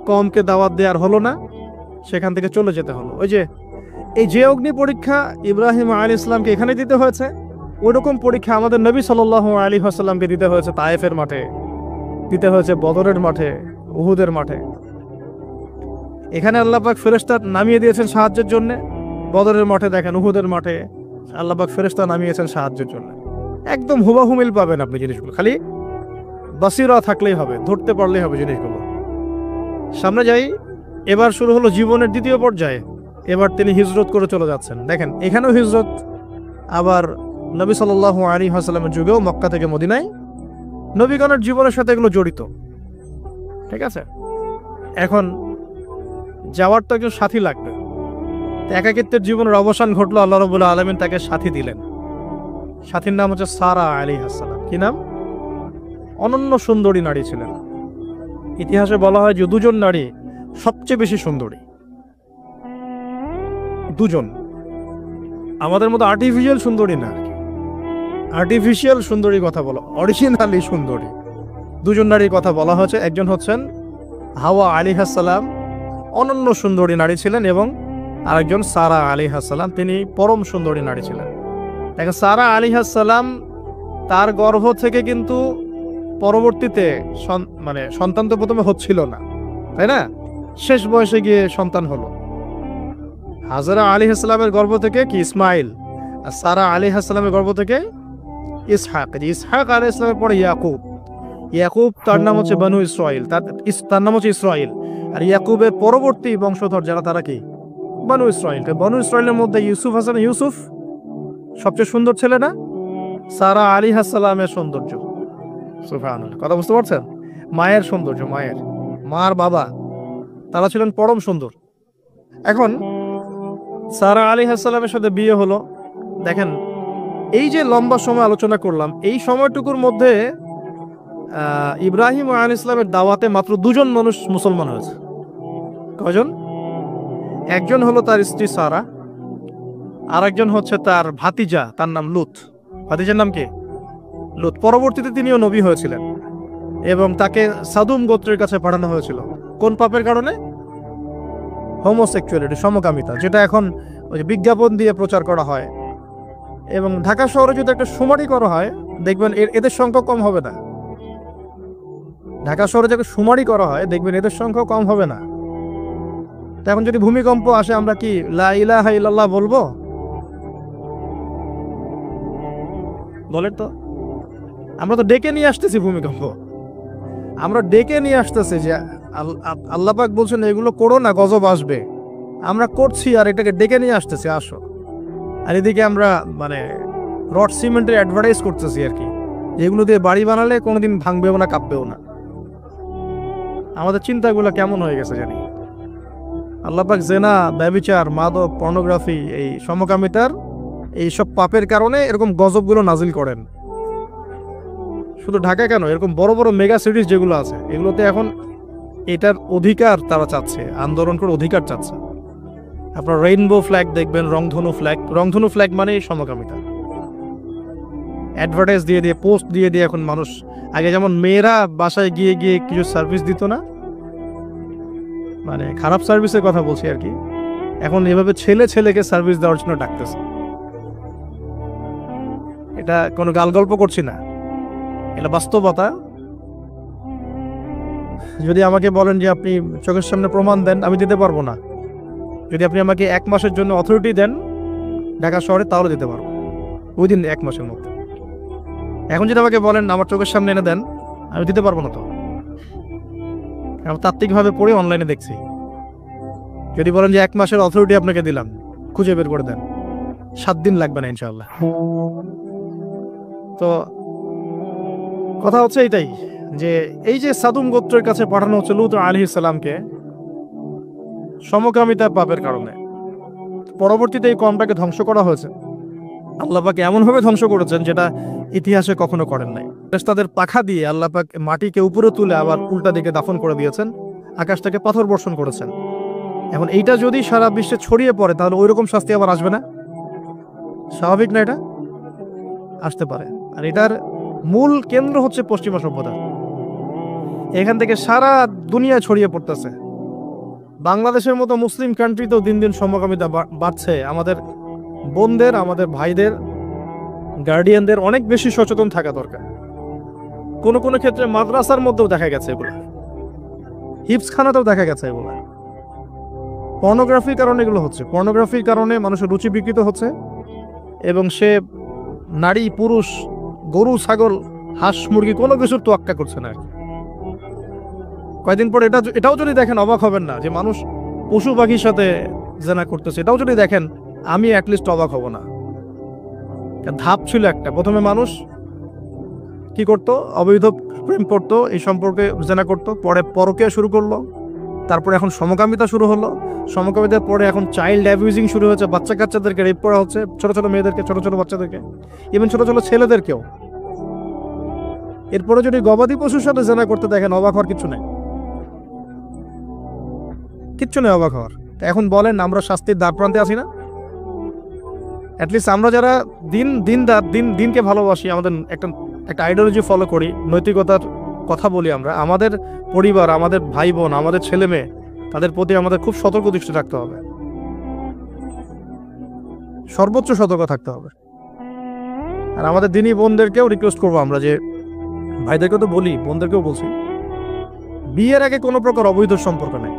কওমকে দাওয়াত দেওয়ার হলো না, সেখান থেকে চলে যেতে হলো। ওই যে এই যে অগ্নি পরীক্ষা ইব্রাহিম আলাইহিস সালামকে এখানে দিতে হয়েছে, ওইরকম পরীক্ষা আমাদের নবী সাল্লাল্লাহু আলাইহি ওয়াসাল্লামকে দিতে হয়েছে তায়েফের মাঠে, দিতে হয়েছে বদরের মাঠে, উহুদের মাঠে। এখানে আল্লাহ পাক ফেরেশতা নামিয়ে দিয়েছেন সাহায্যের জন্য, বদরের মাঠে দেখেন, উহুদের মাঠে আল্লাহ পাক ফেরেশতা নামিয়েছেন সাহায্যের জন্য। একদম হুবাহু মিল পাবেন আপনি জিনিসগুলো, খালি বাসিরা থাকলেই হবে, ধরতে পারলেই হবে জিনিসগুলো। সামনে যাই, এবার শুরু হলো জীবনের দ্বিতীয় পর্যায়ে। এবার তিনি হিজরত করে চলে যাচ্ছেন। দেখেন এখানেও হিজরত, আবার নবী সাল্লাল্লাহু আলাইহি ওয়াসাল্লামের যুগেও মক্কা থেকে মদিনায় নবীগণের জীবনের সাথে এগুলো জড়িত। ঠিক আছে, এখন যাওয়ার তো একজন সাথী লাগবে। একাকিত্বের জীবনের অবসান ঘটলো, আল্লাহ রাব্বুল আলামিন তাকে সাথী দিলেন। সাথীর নাম হচ্ছে সারা আলাইহিস সালাম। কি নাম? অনন্য সুন্দরী নারী ছিলেন। ইতিহাসে বলা হয় যে দুজন নারী সবচেয়ে বেশি সুন্দরী, দুজন। আমাদের মতো আর্টিফিশিয়াল সুন্দরী না, আর্টিফিশিয়াল সুন্দরী কথা বলো, অরিজিনালি সুন্দরী দুজন নারীর কথা বলা হয়েছে। একজন হচ্ছেন হাওয়া আলাইহিস সালাম, অনন্য সুন্দরী নারী ছিলেন, এবং আরেকজন সারা আলাইহিস সালাম, তিনি পরম সুন্দরী নারী ছিলেন। দেখেন সারা আলাইহিস সালাম, তার গর্ভ থেকে কিন্তু পরবর্তীতে মানে সন্তান তো প্রথমে হচ্ছিল না, তাই না? শেষ বয়সে গিয়ে সন্তান হলো। হাজরা আলাইহিস সালামের গর্ভ থেকে কি ইসমাইল, আর সারা আলাইহিস সালামের গর্ভ থেকে ইসহাক। ইসহাক আলাইহিস সালামের পরে ইয়াকুব। ইয়াকুব তার নাম হচ্ছে বনু ইসরাইল, তার নাম হচ্ছে ইসরাইল। আর ইয়াকুবের পরবর্তী বংশধর যারা, তারা কি? বনু ইসরাইল। বনু ইসরাইলের মধ্যে ইউসুফ হাসান, ইউসুফ সবচেয়ে সুন্দর ছেলে না? সারা আলাইহিস সালামের সৌন্দর্য, সুবহানাল্লাহ, কথা বুঝতে পারছেন? মায়ের সৌন্দর্য, মার বাবা, তারা ছিলেন পরম সুন্দর। এখন সারা আলাইহিস সালামের সাথে বিয়ে হলো। দেখেন এই যে লম্বা সময় আলোচনা করলাম, এই সময়টুকুর মধ্যে ইব্রাহিম আলাইহিস সালামের দাওয়াতে মাত্র দুজন মানুষ মুসলমান হয়েছে। কয়জন? একজন হলো তার স্ত্রী সারা, আর একজন হচ্ছে তার ভাতিজা, তার নাম লুত। ভাতিজার নাম কি? লুত। পরবর্তীতে তিনিও নবী হয়েছিলেন, এবং তাকে সাদুম গোত্রের কাছে পাঠানো হয়েছিল। কোন পাপের কারণে? হোমোসেক্সুয়ালিটি, সমকামিতা, যেটা এখন ওই যে বিজ্ঞাপন দিয়ে প্রচার করা হয়। এবং ঢাকা শহরে যদি একটা শুমারি করা হয়, দেখবেন এদের সংখ্যা কম হবে না। ঢাকা শহরে যাকে শুমারি করা হয়, দেখবেন এদের সংখ্যা কম হবে না। এখন যদি ভূমিকম্প আসে, আমরা কি লা ইলাহা ইল্লাল্লাহ বলবো? বলেন তো, আমরা তো ডেকে নিয়ে আসতেছি ভূমিকম্প, আমরা ডেকে নিয়ে আসতেছি যে আল্লাহ পাক বলছেন এগুলো করো না, গজব আসবে। আমরা করছি আর এটাকে ডেকে নিয়ে আসতেছি, আসো। আর এদিকে আমরা মানে রড সিমেন্টের অ্যাডভার্টাইজ করতেছি আর কি, যেগুলো দিয়ে বাড়ি বানালে কোনোদিন ভাঙবেও না, কাঁপবেও না। আমাদের চিন্তাগুলো কেমন হয়ে গেছে জানি। আল্লাহ পাক জেনা, ব্যভিচার, মাদক, পর্নোগ্রাফি, এই সমকামিতার এইসব পাপের কারণে এরকম গজবগুলো নাজিল করেন। শুধু ঢাকা কেন, এরকম বড় বড় মেগা সিটিজ যেগুলো আছে, এগুলোতে এখন এটার অধিকার তারা চাচ্ছে, আন্দোলন করে অধিকার চাচ্ছে। আপনার রেইনবো ফ্ল্যাগ দেখবেন, রংধনু ফ্ল্যাগ। রংধনু ফ্ল্যাগ মানে সমকামিতা। অ্যাডভার্টাইজ দিয়ে দিয়ে, পোস্ট দিয়ে দিয়ে এখন মানুষ, আগে যেমন মেয়েরা বাসায় গিয়ে গিয়ে কিছু সার্ভিস দিত না, মানে খারাপ সার্ভিসের কথা বলছি আর কি, এখন এভাবে ছেলে ছেলেকে সার্ভিস দেওয়ার জন্য ডাকতেছে। এটা কোনো গাল গল্প করছি না, এটা বাস্তবতা। যদি আমাকে বলেন যে আপনি চোখের সামনে প্রমাণ দেন, আমি দিতে পারবো না। যদি আপনি আমাকে 1 মাসের জন্য অথরিটি দেন ঢাকা শহরে, তাহলে দিতে পারবো উইদিন 1 মাসের মধ্যে। এখন যদি আমাকে বলেন আমার চোখের সামনে এনে দেন, আমি দিতে পারবো না। তো আমি তাত্ত্বিকভাবে পড়ে অনলাইনে দেখছি। যদি বলেন যে 1 মাসের অথরিটি আপনাকে দিলাম, খুঁজে বের করে দেন, 7 দিন লাগবে না ইনশাআল্লাহ। তো কথা হচ্ছে এইটাই, যে এই যে সাদুম গোত্রের কাছে পাঠানো হচ্ছে লূত আলাইহিস সালামকে সমকামিতার পাপের কারণে, পরবর্তীতে এই কওমটাকে ধ্বংস করা হয়েছে। আল্লাহ পাক এমনভাবে ধ্বংস করেছেন যেটা ইতিহাসে কখনো করেন নাই। তাদের পাখা দিয়ে আল্লাহ পাক মাটিকে উপরে তুলে আবার উল্টা দিকে দাফন করে দিয়েছেন, আকাশ থেকে পাথর বর্ষণ করেছেন। এখন এইটা যদি সারা বিশ্বে ছড়িয়ে পড়ে, তাহলে ওই রকম শাস্তি আবার আসবে না? স্বাভাবিক না? এটা আসতে পারে। আর এটার মূল কেন্দ্র হচ্ছে পশ্চিমা সভ্যতা। এখান থেকে সারা দুনিয়া ছড়িয়ে পড়তেছে। বাংলাদেশের মতো মুসলিম কান্ট্রিতেও দিন দিন সমকামিতা বাড়ছে। আমাদের বোনদের, আমাদের ভাইদের, গার্ডিয়ানদের অনেক বেশি সচেতন থাকা দরকার। কোনো কোনো ক্ষেত্রে মাদ্রাসার মধ্যেও দেখা গেছে এগুলো, হিপসখানাতেও দেখা গেছে এগুলো। পর্নোগ্রাফির কারণে এগুলো হচ্ছে। পর্নোগ্রাফির কারণে মানুষের রুচি বিকৃত হচ্ছে, এবং সে নারী পুরুষ, গরু ছাগল, হাঁস মুরগি কোনো কিছুর তোয়াক্কা করছে না। কয়েকদিন পরে এটাও যদি দেখেন অবাক হবেন না যে মানুষ পশু পাখির সাথে জেনা করতেছে। এটাও যদি দেখেন, আমি অ্যাটলিস্ট অবাক হব না। ধাপ ছিল একটা, প্রথমে মানুষ কি করতো? অবৈধ প্রেম করতো, এই সম্পর্কে জেনা করতো, পরে পরকীয়া শুরু করলো, তারপরে এখন সমকামিতা শুরু হলো। সমকামিতার পরে এখন চাইল্ড অ্যাবিউজিং শুরু হয়েছে, বাচ্চা কাচ্চাদেরকে রেপ করা হচ্ছে, ছোট ছোট মেয়েদেরকে, ছোট ছোট বাচ্চাদেরকে, ইভেন ছোট ছোট ছেলেদেরকেও। এরপরে যদি গবাদি পশুর সাথে জেনা করতে দেখেন, অবাক হওয়ার কিছু নেই, কিচ্ছু নেই অবাক হওয়ার। এখন বলেন আমরা শাস্তির দ্বার প্রান্তে আছি না? অ্যাটলিস্ট আমরা যারা দিনকে ভালোবাসি, আমাদের একটা আইডিওলজি ফলো করি, নৈতিকতার কথা বলি, আমরা আমাদের পরিবার, আমাদের ভাই বোন, আমাদের ছেলে মেয়ে, তাদের প্রতি আমাদের খুব সতর্ক দৃষ্টি রাখতে হবে, সর্বোচ্চ সতর্ক থাকতে হবে। আর আমাদের দিনী বোনদেরকেও রিকোয়েস্ট করবো আমরা, যে ভাইদেরকেও তো বলি, বোনদেরকেও বলছি, বিয়ের আগে কোনো প্রকার অবৈধ সম্পর্ক নেই।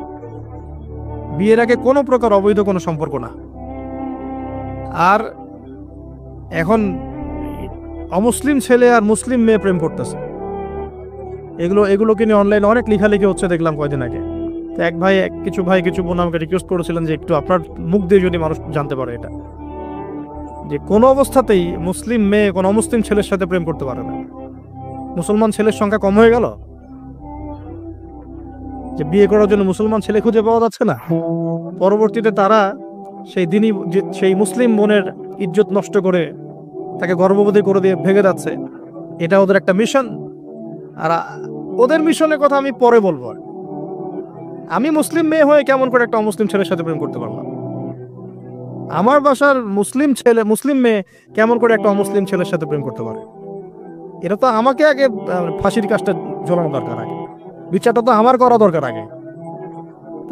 বিয়ের আগে কোনো প্রকার অবৈধ কোনো সম্পর্ক না। আর এখন অমুসলিম ছেলে আর মুসলিম মেয়ে প্রেম করতেছে, এগুলোকে নিয়ে অনলাইনে অনেক লেখালেখি হচ্ছে, দেখলাম কয়দিন আগে। তো কিছু বোন আমাকে রিকোয়েস্ট করেছিলেন যে একটু আপনার মুখ দিয়ে যদি মানুষ জানতে পারে এটা, যে কোনো অবস্থাতেই মুসলিম মেয়ে কোনো অমুসলিম ছেলের সাথে প্রেম করতে পারে না। মুসলমান ছেলের সংখ্যা কম হয়ে গেল, যে বিয়ে করার জন্য মুসলমান ছেলে খুঁজে পাওয়া যাচ্ছে না। পরবর্তীতে তারা সেই মুসলিম বোনের ইজ্জত নষ্ট করে তাকে গর্ভবতী করে দিয়ে ভেঙে যাচ্ছে। এটা ওদের একটা মিশন। আর ওদের মিশনের কথা আমি পরে বলবো। আমি মুসলিম মেয়ে হয়ে কেমন করে একটা অমুসলিম ছেলের সাথে প্রেম করতে পারলাম? আমার বাসার মুসলিম মেয়ে কেমন করে একটা অমুসলিম ছেলের সাথে প্রেম করতে পারে? এটা তো আমাকে আগে ফাঁসির কাজটা ঝোলানো দরকার, আগে বিচারটা তো আমার করা দরকার আগে।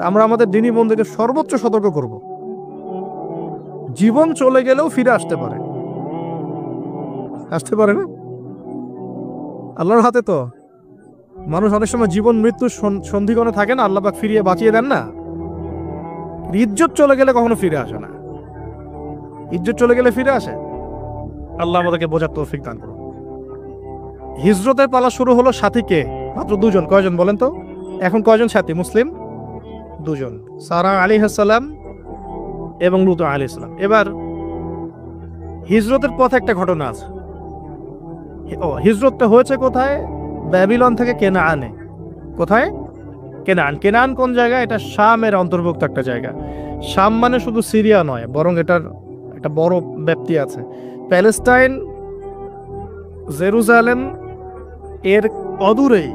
আমরা আমাদের দিনী বন্ধুকে সর্বোচ্চ সতর্ক করব। জীবন চলে গেলেও ফিরে আসতে পারে না? আল্লাহর হাতে তো। মানুষ অনেক সময় জীবন মৃত্যুর সন্ধিক্ষণে থাকে না, আল্লাহ পাক ফিরিয়ে বাঁচিয়ে দেন না। ইজ্জত চলে গেলে কখনো ফিরে আসে না। ইজ্জত চলে গেলে ফিরে আসে? আল্লাহ আমাদেরকে বোঝার তৌফিক দান করুন। হিজরতের পালা শুরু হলো, সাথীকে মাত্র 2 জন। কয়জন বলেন তো? এখন কয়জন সাথী মুসলিম? 2 জন, সারা আলাইহিস সালাম এবং লূত আলাইহিস সালাম। এবার হিজরতের পথে একটা ঘটনা আছে। হিজরতটা হয়েছে কোথায়? ব্যাবিলন থেকে কেনানে। কোথায়? কেনান কোন জায়গা? এটা শামের অন্তর্ভুক্ত একটা জায়গা। শাম মানে শুধু সিরিয়া নয়, বরং এটার একটা বড় ব্যাপ্তি আছে। প্যালেস্টাইন, জেরুজালেম এর অদূরেই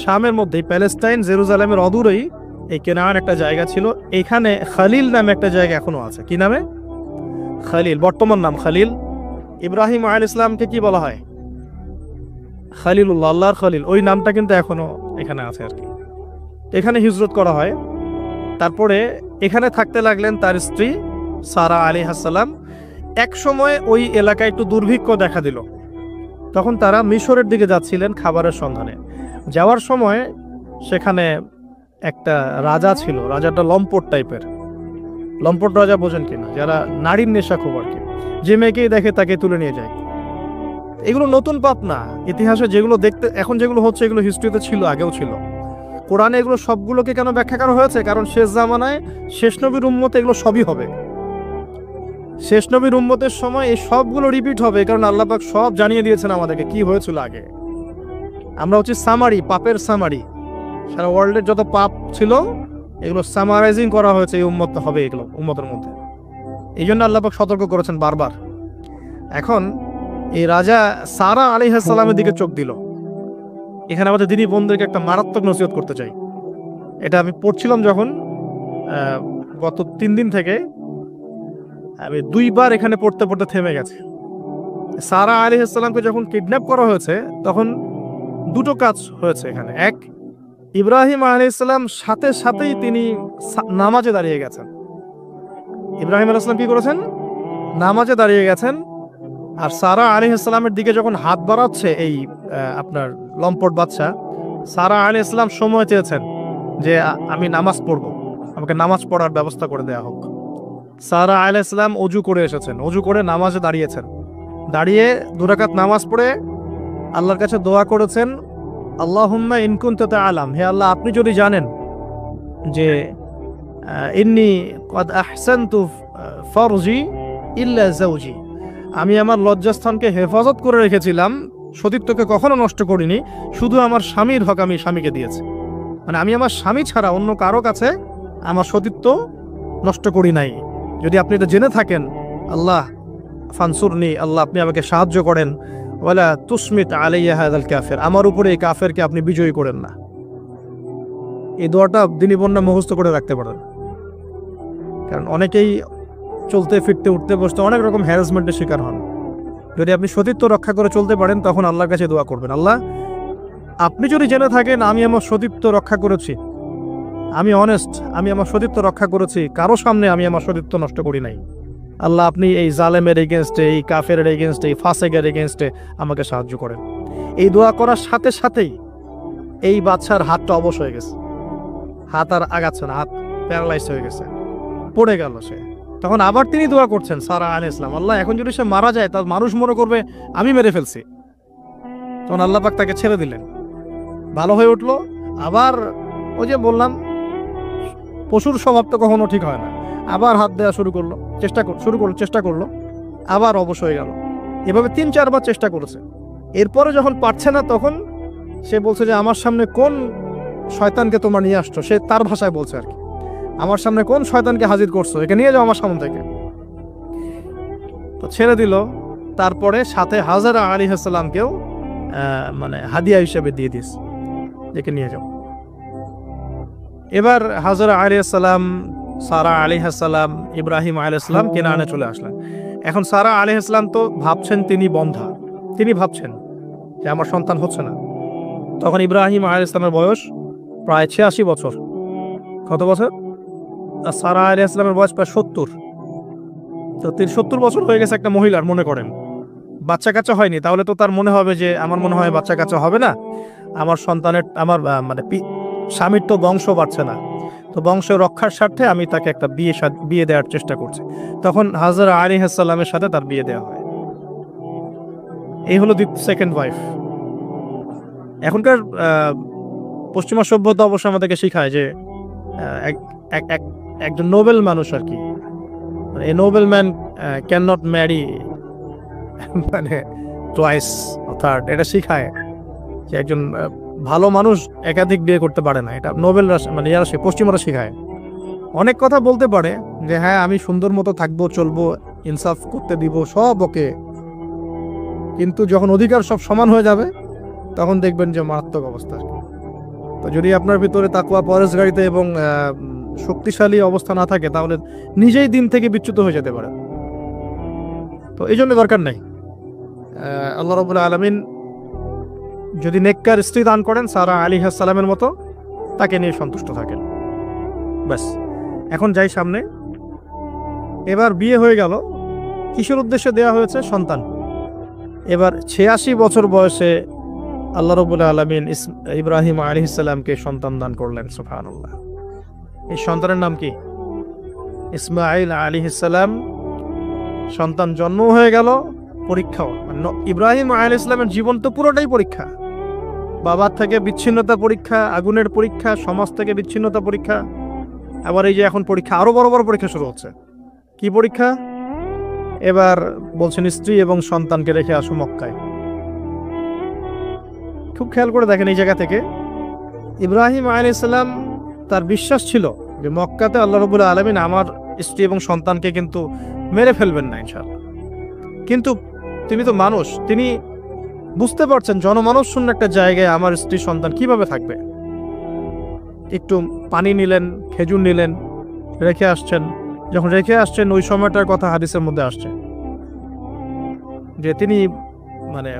শামের মধ্যেই, প্যালেস্টাইন জেরুজালেমের অদূরেই এই কেনান একটা জায়গা ছিল। এখানে খালিল নামে একটা জায়গা এখনো আছে। কি নামে? খালিল, বর্তমান নাম খালিল। ইব্রাহিম আলাইহিস সালামকে কি বলা হয়? খালিলুল্লাহ, আল্লাহর খালিল। ওই নামটা কিন্তু এখনো এখানে আছে আর কি। এখানে হিজরত করা হয়। তারপরে এখানে থাকতে লাগলেন তার স্ত্রী সারা আলাইহিস সালাম। এক সময় ওই এলাকায় একটু দুর্ভিক্ষ দেখা দিল। তখন তারা মিশরের দিকে যাচ্ছিলেন খাবারের সন্ধানে। যাওয়ার সময় সেখানে একটা রাজা ছিল, রাজাটা লম্পট টাইপের। লম্পট রাজা বোঝেন কিনা, যারা নারীর নেশা খুব আর কি, যে মেয়েকেই দেখে তাকে তুলে নিয়ে যায়। এগুলো নতুন পাপ না, ইতিহাসে যেগুলো দেখতে এখন যেগুলো হচ্ছে এগুলো হিস্ট্রিতে ছিল, আগেও ছিল। কোরআনে এগুলো সবগুলোকে কেন ব্যাখ্যা করা হয়েছে? কারণ শেষ জামানায় শেষ নবীর উম্মতে এগুলো সবই হবে। শেষ নবীর উম্মতের সময় এই সবগুলো রিপিট হবে, কারণ আল্লাহ পাক সব জানিয়ে দিয়েছেন আমাদেরকে কি হয়েছিল আগে। আমরা হচ্ছে সামারি, পাপের সামারি। সারা ওয়ার্ল্ডের যত পাপ ছিল এগুলো সামারাইজিং করা হয়েছে, এই উম্মত হবে এগুলো উম্মতের মধ্যে। এই জন্য আল্লাহ পাক সতর্ক করেছেন বারবার। এখন এই রাজা সারা আলাইহিস সালামের দিকে চোখ দিল। এখানে আমাদের দিনী বোনদেরকে একটা মারাত্মক নসিহত করতে চাই। এটা আমি পড়ছিলাম যখন গত 3 দিন থেকে, আমি 2 বার এখানে পড়তে পড়তে থেমে গেছে। সারা আলাইহিস সালামকে যখন কিডন্যাপ করা হয়েছে তখন দুটো কাজ হয়েছে এখানে। এক, ইব্রাহিম আলাইহিস সালাম সাথে সাথেই তিনি নামাজে দাঁড়িয়ে গেছেন। ইব্রাহিম আলাইহিস সালাম কি করেছেন? নামাজে দাঁড়িয়ে গেছেন। আর সারা আলাইহিস সালামের দিকে যখন হাত বাড়াচ্ছে এই আপনার লম্পট বাদশা, সারা আলাইহিস সালাম সময় চেয়েছেন যে আমি নামাজ পড়ব, আমাকে নামাজ পড়ার ব্যবস্থা করে দেয়া হোক। সারা আলাইহিস সালাম অজু করে এসেছেন, অজু করে নামাজে দাঁড়িয়েছেন। দাঁড়িয়ে 2 রাকাত নামাজ পড়ে আল্লাহর কাছে দোয়া করেছেন, আল্লাহুম্মা ইন কুনতা তা'লাম, হে আল্লাহ আপনি যদি জানেন যে ইন্নী ক্বাদ আহসানতু ফারজি ইল্লা যাওজি, আমি আমার লজ্জাস্থানকে হেফাজত করে রেখেছিলাম, সতীত্বকে কখনো নষ্ট করিনি, শুধু আমার স্বামীর হক আমি স্বামীকে দিয়েছি। মানে আমি আমার স্বামী ছাড়া অন্য কারো কাছে আমার সতীত্ব নষ্ট করি নাই। যদি আপনি এটা জেনে থাকেন, আল্লাহ ফানসুরনি, আল্লাহ আপনি আমাকে সাহায্য করেন, ওয়ালা তুসমিত আলাইয়া হাযাল কাফির, আমার উপরে এই কাফেরকে আপনি বিজয়ী করেন না। এই দোয়াটা দিনী বোনরা মুখস্থ করে রাখতে পারেন, কারণ অনেকেই চলতে ফিরতে উঠতে বসতে অনেক রকম হ্যারাসমেন্টের শিকার হন। যদি আপনি সতীত্ব রক্ষা করে চলতে পারেন তখন আল্লাহর কাছে দোয়া করবেন, আল্লাহ আপনি যদি জেনে থাকেন আমি আমার সতীত্ব রক্ষা করেছি, আমি অনেস্ট, আমি আমার সতীত্ব রক্ষা করেছি, কারো সামনে আমি আমার সতীত্ব নষ্ট করি নাই, আল্লাহ আপনি এই জালেমের এগেনস্টে, এই কাফের এগেনস্টে, এই ফাসেকের এগেনস্টে আমাকে সাহায্য করেন। এই দোয়া করার সাথে সাথেই এই বাদশার হাতটা অবশ হয়ে গেছে, হাত আর আগাচ্ছে না, হাত প্যারালাইজ হয়ে গেছে, পড়ে গেল সে। তখন আবার তিনি দোয়া করছেন সারা আলাইহিস সালাম, আল্লাহ এখন যদি সে মারা যায় তার মানুষ মনে করবে আমি মেরে ফেলছি। তখন আল্লাহ পাক তাকে ছেড়ে দিলেন, ভালো হয়ে উঠলো। আবার ওই যে বললাম পশুর স্বভাব তো কখনো ঠিক হয় না, আবার হাত দেওয়া শুরু করলো, চেষ্টা করলো, আবার অবশ হয়ে গেল। এভাবে 3-4 বার চেষ্টা করেছে। এরপরে যখন পারছে না তখন সে বলছে যে আমার সামনে কোন শয়তানকে তোমরা নিয়ে আসছো, সে তার ভাষায় বলছে আর কি, আমার সামনে কোন শয়তানকে হাজির করছো, একে নিয়ে যাও আমার সামনে থেকে। তো ছেড়ে দিল। তারপরে সাথে হাজরা আলাইহিস সালামকেও মানে হাদিয়া হিসেবে দিয়ে দিস, একে নিয়ে যাও। এবার হাজরা আলাইহিস সালাম, সারা আলাইহিস সালাম, ইব্রাহিম আলাইহিস সালাম কেনানে চলে আসলেন। এখন সারা আলাইহিস সালাম তো ভাবছেন তিনি বন্ধা, তিনি ভাবছেন যে আমার সন্তান হচ্ছে না। তখন ইব্রাহিম আলাইহিস সালামের বয়স প্রায় 86 বছর। কত বছর? আর সারা আলাইহিস সালামের বয়স প্রায় 70। তো 70 বছর হয়ে গেছে একটা মহিলার, মনে করেন বাচ্চা কাচ্চা হয়নি, তাহলে তো তার মনে হবে যে আমার মনে হয় বাচ্চা কাচ্চা হবে না, আমার সন্তানের আমার মানে স্বামীর তো বংশ বাড়ছে না, তো বংশ রক্ষার স্বার্থে আমি তাকে একটা বিয়ে দেওয়ার চেষ্টা করছি। তখন হাজরা আলাইহিস সালামের সাথে তার বিয়ে দেওয়া হয়। এই হলো সেকেন্ড ওয়াইফ। এখনকার পশ্চিমা সভ্যতা অবশ্য আমাদেরকে শেখায় যে একজন নোবেল মানুষ আর কি, a noble man can not marry মানে টুয়াইস থার্ড, এটা শিখায় যে একজন ভালো মানুষ একাধিক বিয়ে করতে পারে না। এটা নোবেলরা মানে যারা পশ্চিমারা শেখায়। অনেক কথা বলতে পারে যে হ্যাঁ আমি সুন্দর মতো থাকবো, চলবো, ইনসাফ করতে দিব, সব ওকে, কিন্তু যখন অধিকার সব সমান হয়ে যাবে তখন দেখবেন যে মারাত্মক অবস্থা। তো যদি আপনার ভিতরে তাকওয়া, পরহেজগারিতা এবং শক্তিশালী অবস্থা না থাকে তাহলে নিজেই দিন থেকে বিচ্যুত হয়ে যেতে পারে। তো এই জন্য দরকার নাই। আল্লাহ রাব্বুল আলামিন যদি নেককার স্ত্রী দান করেন সারা আলাইহিস সালামের মতো, তাকে নিয়ে সন্তুষ্ট থাকেন, ব্যাস। এখন যাই সামনে। এবার বিয়ে হয়ে গেল, কিসের উদ্দেশ্যে দেয়া হয়েছে? সন্তান। এবার 86 বছর বয়সে আল্লাহ রাব্বুল আলামিন ইব্রাহিম আলাইহিস সালামকে সন্তান দান করলেন। সুবহানাল্লাহ। এই সন্তানের নাম কি? ইসমাঈল আলাইহিস সালাম। সন্তান জন্ম হয়ে গেল, পরীক্ষাও। ইব্রাহিম আলাইহিস সালামের জীবন তো পুরোটাই পরীক্ষা। বাবার থেকে বিচ্ছিন্নতা পরীক্ষা, আগুনের পরীক্ষা, সমাজ থেকে বিচ্ছিন্নতা পরীক্ষা। আবার এই যে এখন পরীক্ষা, আরো বড় বড় পরীক্ষা শুরু হচ্ছে। কি পরীক্ষা? এবার বলছেন স্ত্রী এবং সন্তানকে রেখে আসো মক্কায়। খুব খেয়াল করে দেখেন এই জায়গা থেকে ইব্রাহিম আলাইহিস সালাম তার বিশ্বাস ছিল যে মক্কাতে আল্লাহ রাব্বুল আলামিন আমার স্ত্রী এবং সন্তানকে কিন্তু মেরে ফেলবেন না ইনশাআল্লাহ। কিন্তু তিনি তো মানুষ, তিনি বুঝতে পারছেন জনমানুষ শূন্য একটা জায়গায় আমার স্ত্রী সন্তান কিভাবে থাকবে। একটু পানি নিলেন, খেজুর নিলেন, রেখে আসছেন। যখন রেখে আসছেন ওই সময়টার কথা হাদিসের মধ্যে আসছে যে তিনি মানে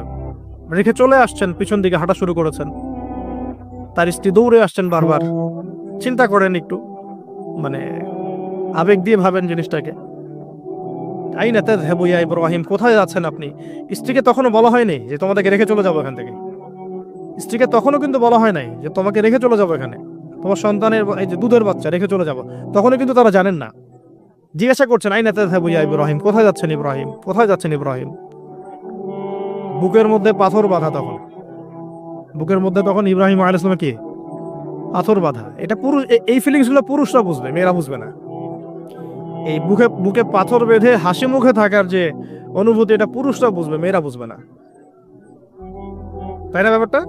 রেখে চলে আসছেন, পিছন দিকে হাঁটা শুরু করেছেন। তার স্ত্রী দৌড়ে আসছেন বারবার। চিন্তা করেন একটু, মানে আবেগ দিয়ে ভাবেন জিনিসটাকে। আইনা তাযহাবু ইয়া ইব্রাহিম, কোথায় যাচ্ছেন আপনি? স্ত্রীকে তখনও বলা হয়নি যে তোমাদেরকে রেখে চলে যাবো এখান থেকে। স্ত্রীকে তখনও কিন্তু বলা হয় নাই যে তোমাকে রেখে চলে যাবো এখানে, তোমার সন্তানের এই যে দুধের বাচ্চা রেখে চলে যাবো। তখনও কিন্তু তারা জানেন না। জিজ্ঞাসা করছেন আইনা তাযহাবু ইয়া ইব্রাহিম, কোথায় যাচ্ছেন ইব্রাহিম, কোথায় যাচ্ছেন ইব্রাহিম? বুকের মধ্যে পাথর বাঁধা তখন। বুকের মধ্যে তখন ইব্রাহিম আলাইহিস সালামের কি পাথর বাঁধা। এটা পুরুষ, এই ফিলিংস গুলো পুরুষরা বুঝবে, মেয়েরা বুঝবে না। এই বুকে বুকে পাথর বেঁধে হাসি মুখে থাকার যে অনুভূতি, এটা পুরুষরা বুঝবে, মেয়েরা বুঝবে না, তাই না ব্যাপারটা?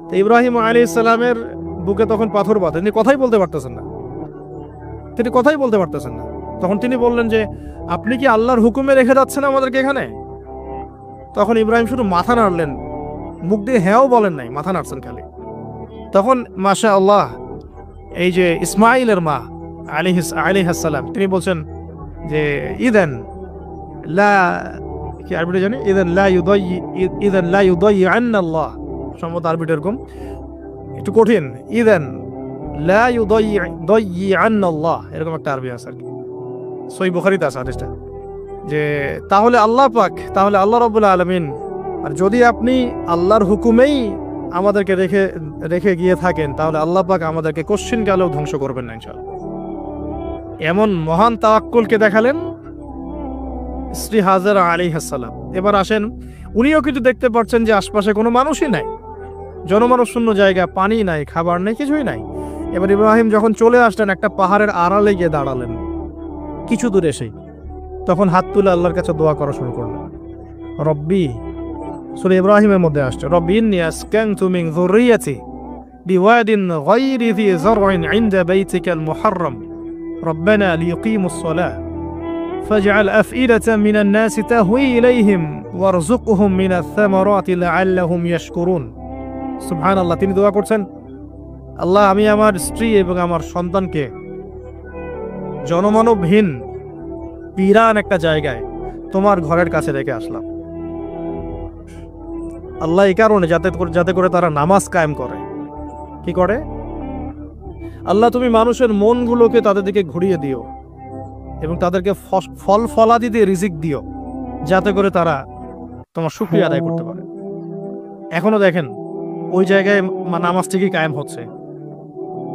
তো ইব্রাহিম আলাইহিস সালামের বুকে তখন পাথর বাঁধা, তিনি কথাই বলতে পারতেছেন না। তখন তিনি বললেন যে আপনি কি আল্লাহর হুকুমে রেখে যাচ্ছেন আমাদেরকে এখানে? তখন ইব্রাহিম শুধু মাথা নাড়লেন, মুখ দিয়ে হ্যাঁও বলেন নাই, মাথা নাড়ছেন খালি। তখন মাশা আল্লাহ এই যে ইসমাইলের মা আলাইহিস সালাম তিনি বলছেন যে ইদান লা, কি আরবিতে জানি, ইদান লা ইউদাইয়িআন্না আল্লাহ, সম্ভবত আরবিটা এরকম একটু কঠিন। ইদান লা ইউদাইয়িআন্না আল্লাহ, এরকম একটা আরবি আছে আর কি, সহিহ বুখারীতে আছে হাদিসটা, যে তাহলে আল্লাহ পাক, তাহলে আল্লাহ রাব্বুল আলামিন, আর যদি আপনি আল্লাহর হুকুমেই আমাদেরকে রেখে গিয়ে থাকেন, তাহলে আল্লাহ পাক আমাদেরকে কোশ্চিন কালেও ধ্বংস করবেন না ইনশাআল্লাহ। এমন মহান তাওয়াক্কুলকে দেখালেন স্ত্রী হাজেরা আলাইহিস সালাম। এবার আসেন, উনিও কিন্তু দেখতে পাচ্ছেন যে আশপাশে কোনো মানুষই নাই, জনমানুষ শূন্য জায়গা, পানি নাই, খাবার নেই, কিছুই নাই। এবার ইব্রাহিম যখন চলে আসলেন একটা পাহাড়ের আড়ালে গিয়ে দাঁড়ালেন কিছু দূরে এসেই, তখন হাত তুলে আল্লাহর কাছে দোয়া করা শুরু করলেন। রব্বি, সূরা ইব্রাহিমের মধ্যে আসছে, রব্বি ইন্নী আসকানতু মিন যুররিয়াতি বিওয়াদিন গায়রি যি যারইন ইনদা বাইতিকাল মুহাররম রব্বানা লিয়ুকিমুস সালাহ ফাজআল আফইদাতাম মিনান নাসি তাহওয়ি ইলাইহিম ওয়ারযুকহুম মিনাথ থামারাতি লাআল্লাহুম ইয়াশকুরুন। সুবহানাল্লাহ, তিনি দোয়া করছেন, আল্লাহ আমি আমার স্ত্রী এবং আমার সন্তানকে জনমানবহীন বিরান একটা জায়গায় তোমার ঘরের কাছে রেখে আসলাম। আল্লাহ এই কারণে যাতে করে তারা নামাজ কায়েম করে। কি করে? আল্লাহ তুমি মানুষের মনগুলোকে তাদের দিকে ঘুরিয়ে দিও এবং তাদেরকে ফল ফলাদি দিয়ে রিজিক দিও, যাতে করে তারা তোমার শুকরিয়া আদায় করতে পারে। এখনো দেখেন ওই জায়গায় নামাজ ঠিকই কায়েম হচ্ছে।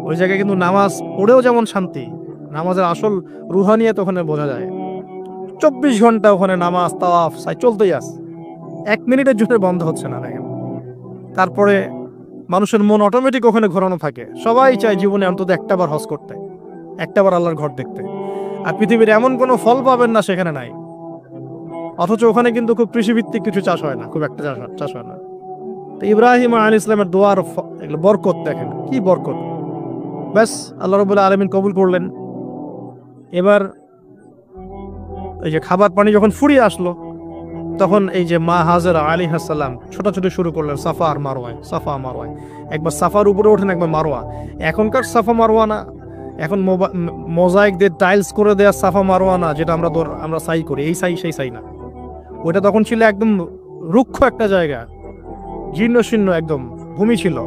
ওই জায়গায় কিন্তু নামাজ পড়েও যেমন শান্তি, নামাজের আসল রুহানিয়ত ওখানে বোঝা যায়। 24 ঘন্টা ওখানে নামাজ তাওয়াফ সাই চলতেই আছে, 1 মিনিটের জন্য বন্ধ হচ্ছে না। দেখেন তারপরে মানুষের মন অটোমেটিক ওখানে ঘোরানো থাকে। সবাই চায় জীবনে অন্তত একটাবার হজ করতে, একটাবার আল্লাহর ঘর দেখতে। আর পৃথিবীর এমন কোনো ফল পাবেন না সেখানে নাই। অথচ ওখানে কিন্তু খুব কৃষিভিত্তিক কিছু চাষ হয় না, খুব একটা চাষ হয় না। তো ইব্রাহিম আলাইহিস সালামের দোয়ার বরকত দেখেন, কি বরকত! ব্যাস আল্লাহ রাব্বুল আলামিন কবুল করলেন। এবার এই যে খাবার পানি যখন ফুরিয়ে আসলো, তখন এই যে মা হাজেরা আলাইহিস সালাম ছোটাছুটি শুরু করলেন সাফা আর মারওয়ায়। একবার সাফার উপরে ওঠেন, একবার মারওয়া। এখনকার সাফা মারওয়া না, এখন মোজাইক দিয়ে টাইলস করে দেওয়া সাফা মারওয়া না, যেটা আমরা সাই করি, এই সেই সাই না। ওইটা তখন ছিল একদম রুক্ষ একটা জায়গা, জীর্ণ শীর্ণ একদম ভূমি ছিল।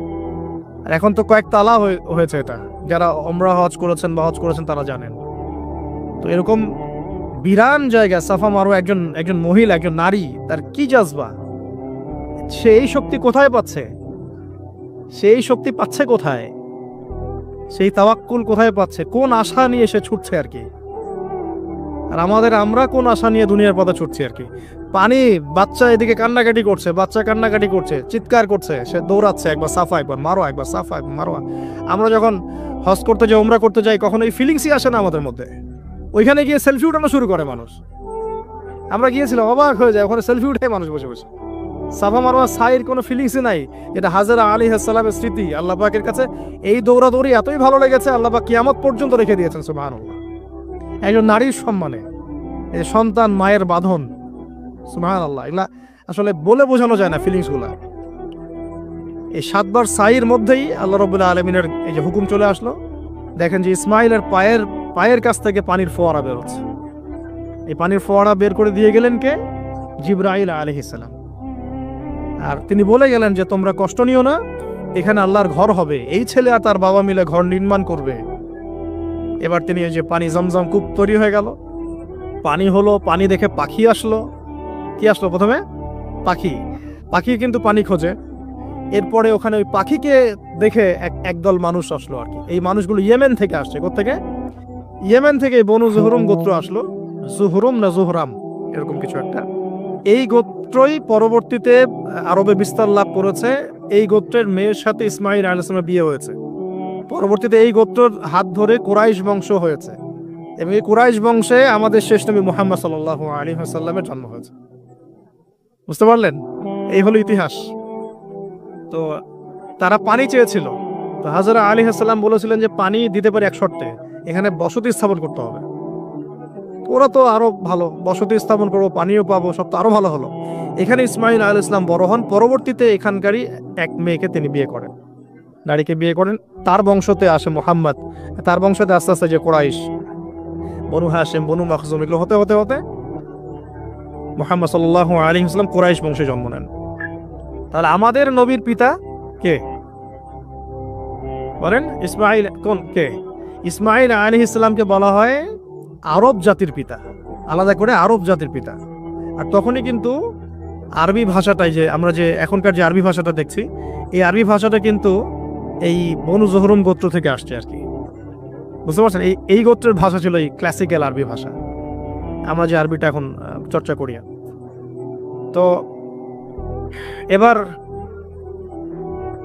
আর এখন তো কয়েক তালা হয়েছে। এটা যারা ওমরা হজ করেছেন তারা জানেন। তো এরকম বিরান জায়গা সাফা মারওয়া, একজন মহিলা, একজন নারী, তার কি জাজবা! সে এই শক্তি কোথায় পাচ্ছে? সেই শক্তি পাচ্ছে কোথায়? সেই তাওয়াক্কুল কোথায় পাচ্ছে? কোন আশা নিয়ে সে ছুটছে আর কি? আর আমরা কোন আশা নিয়ে দুনিয়ার পথে ছুটছি আর কি? পানি, বাচ্চা এদিকে কান্নাকাটি করছে, বাচ্চা কান্নাকাটি করছে, চিৎকার করছে, সে দৌড়াচ্ছে, একবার সাফা একবার মারো, একবার সাফা একবার মারো। আমরা যখন হজ করতে যাই, উমরা করতে যাই, কখনো এই ফিলিংসই আসে না আমাদের মধ্যে। ওইখানে গিয়ে সেলফি উঠানো শুরু করে মানুষ। আমরা গিয়েছিলাম, অবাক হয়ে যায়, ওখানে সেলফি উঠে মানুষ বসে বসে। সাফা মারোয়া সাইয়ের কোনো ফিলিংসই নাই। এটা হাজরা আলাইহিস সালামের স্মৃতি। আল্লাহ পাকের কাছে এই দৌড়াদৌড়ি এতই ভালো লেগেছে, আল্লাহ পাক কিয়ামত পর্যন্ত রেখে দিয়েছেন সুবহানাল্লাহ। একজন নারীর সম্মানে, এই সন্তান মায়ের বাঁধন, সুবহানাল্লাহ। এগুলা আসলে বলে বোঝানো যায় না ফিলিংসগুলা। এই 7 বার সাইয়ের মধ্যেই আল্লাহ রাব্বুল আলামিনের এই যে হুকুম চলে আসলো, দেখেন যে ইসমাইলের পায়ের কাছ থেকে পানির ফোয়ারা বের হচ্ছে। এই পানির ফোয়ারা বের করে দিয়ে গেলেন কে? জিবরাইল আলাইহিস সালাম। আর তিনি বলে গেলেন যে তোমরা কষ্ট নিও না, এখানে আল্লাহর ঘর হবে, এই ছেলে আর তার বাবা মিলে ঘর নির্মাণ করবে। এবার তিনি এই যে পানি, জমজম কূপ তৈরি হয়ে গেল, পানি হলো, পানি দেখে পাখি আসলো। কি আসলো প্রথমে? পাখি কিন্তু পানি খোঁজে। এরপরে ওখানে ওই পাখিকে দেখে একদল মানুষ আসলো আর কি। এই মানুষগুলো ইয়েমেন থেকে আসছে। কোত্থেকে? ইয়েমেন থেকে বনু জুহরুম গোত্র আসলো। জুহরুম না জুহরাম, এরকম কিছু একটা। এই গোত্রই পরবর্তীতে আরবে বিস্তার লাভ করেছে। এই গোত্রের মেয়ের সাথে ইসমাইল আলাইহিস সালামের বিয়ে হয়েছে। পরবর্তীতে এই গোত্রের হাত ধরে কুরাইশ বংশ হয়েছে, এবং এই কুরাইশ বংশে আমাদের শেষ নবী মুহাম্মদ সাল্লাল্লাহু আলাইহি ওয়াসাল্লামের জন্ম হয়েছে। বুঝতে পারলেন? এই হলো ইতিহাস। তো তারা পানি চেয়েছিল, তো হাজরা আলাইহিস সালাম বলেছিলেন যে পানি দিতে পারে এক শর্তে, এখানে বসতি স্থাপন করতে হবে। ওরা তো আরো ভালো, বসতি স্থাপন করবো, পানিও পাবো, সব তো আরো ভালো হলো। এখানে ইসমাইল আলাইহিস সালাম বড় হন। পরবর্তীতে এখানকারই এক মেয়েকে তিনি বিয়ে করেন, নারীকে বিয়ে করেন। তার বংশতে আসে মুহাম্মদ। তার বংশতে আস্তে আস্তে যে কুরাইশ, বনু হাশিম, বনু মাখজুম, এগুলো হতে হতে হতে মুহাম্মদ সাল্লাল্লাহু আলাইহি ওয়াসাল্লাম কুরাইশ বংশে জন্ম নেন। তাহলে আমাদের নবীর পিতা কে বলেন? ইসমাইল। কোন কে? ইসমাইল আলাইহিস সালামকে বলা হয় আরব জাতির পিতা, আলাদা করে আরব জাতির পিতা। আর তখনই কিন্তু আরবি ভাষাটাই, যে আমরা যে এখনকার যে আরবি ভাষাটা দেখছি, এই আরবি ভাষাটা কিন্তু এই বনু জুহরুম গোত্র থেকে আসছে আর কি। বুঝতে পারছেন? এই গোত্রের ভাষা ছিল এই ক্লাসিক্যাল আরবি ভাষা, আমরা যে আরবিটা এখন চর্চা করি। তো এবার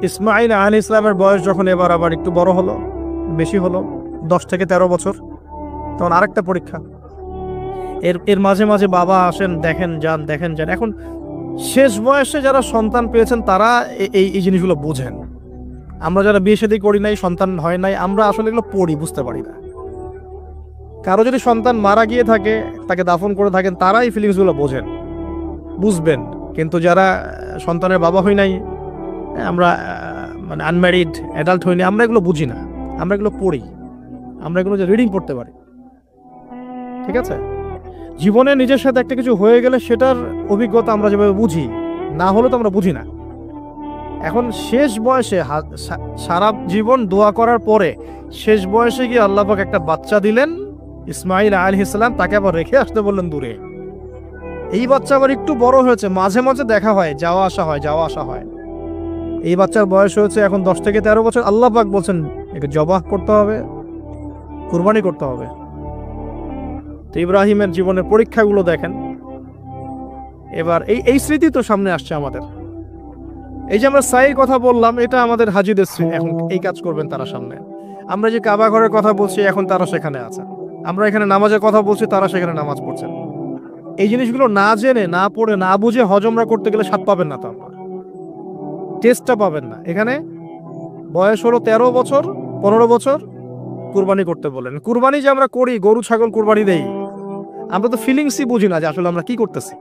ইসমাইল আলাইহিস সালামের বয়স যখন এবার আবার একটু বড় হলো, বেশি হলো, 10 থেকে 13 বছর, তখন আরেকটা পরীক্ষা। এর মাঝে মাঝে বাবা আসেন, দেখেন যান, দেখেন যান। এখন শেষ বয়সে যারা সন্তান পেয়েছেন তারা এই জিনিসগুলো বোঝেন। আমরা যারা বিয়ে শাদী করি নাই, সন্তান হয় নাই, আমরা আসলে এগুলো পড়ি, বুঝতে পারি না। কারো যদি সন্তান মারা গিয়ে থাকে, তাকে দাফন করে থাকেন, তারা এই ফিলিংসগুলো বোঝেন, বুঝবেন। কিন্তু যারা সন্তানের বাবা হই নাই, আমরা মানে আনম্যারিড অ্যাডাল্ট হইনি, আমরা এগুলো বুঝি না। আমরা এগুলো পড়ি, আমরা এগুলো যে রিডিং পড়তে পারি। ঠিক আছে? জীবনে নিজের সাথে একটা কিছু হয়ে গেলে সেটার অভিজ্ঞতা আমরা যেভাবে বুঝি, না হলে তো আমরা বুঝি না। এখন শেষ বয়সে, সারা জীবন দোয়া করার পরে শেষ বয়সে গিয়ে আল্লাহ পাক একটা বাচ্চা দিলেন, ইসমাইল আলাইহিস সালাম। তাকে আবার রেখে আসতে বললেন দূরে। এই বাচ্চা আবার একটু বড় হয়েছে, মাঝে মাঝে দেখা হয়, যাওয়া আসা হয়। এই বাচ্চার বয়স হয়েছে এখন 10 থেকে 13 বছর। আল্লাহ পাক বলছেন একে জবাহ করতে হবে, কুরবানি করতে হবে। তো ইব্রাহিমের জীবনের পরীক্ষাগুলো দেখেন। এবার এই স্মৃতি তো সামনে আসছে আমাদের। এই যে আমরা সাইয়ের কথা বললাম, এটা আমাদের হাজিদের স্মৃতি। এখন এই কাজ করবেন তারা সামনে। আমরা যে কাবা ঘরের কথা বলছি, এখন তারা সেখানে আছে। আমরা এখানে নামাজের কথা বলছি, তারা সেখানে নামাজ পড়ছেন। এই জিনিসগুলো না জেনে, না পড়ে, না বুঝে হজমরা করতে গেলে স্বাদ পাবেন না, তো আপনার টেস্টটা পাবেন না। এখানে বয়স হলো 13 বছর, 15 বছর, কুরবানি করতে বলেন। কুরবানি যে আমরা করি, গরু ছাগল কুরবানি দেই, আমরা তো ফিলিংসই বুঝি না যে আসলে আমরা কি করতেছি,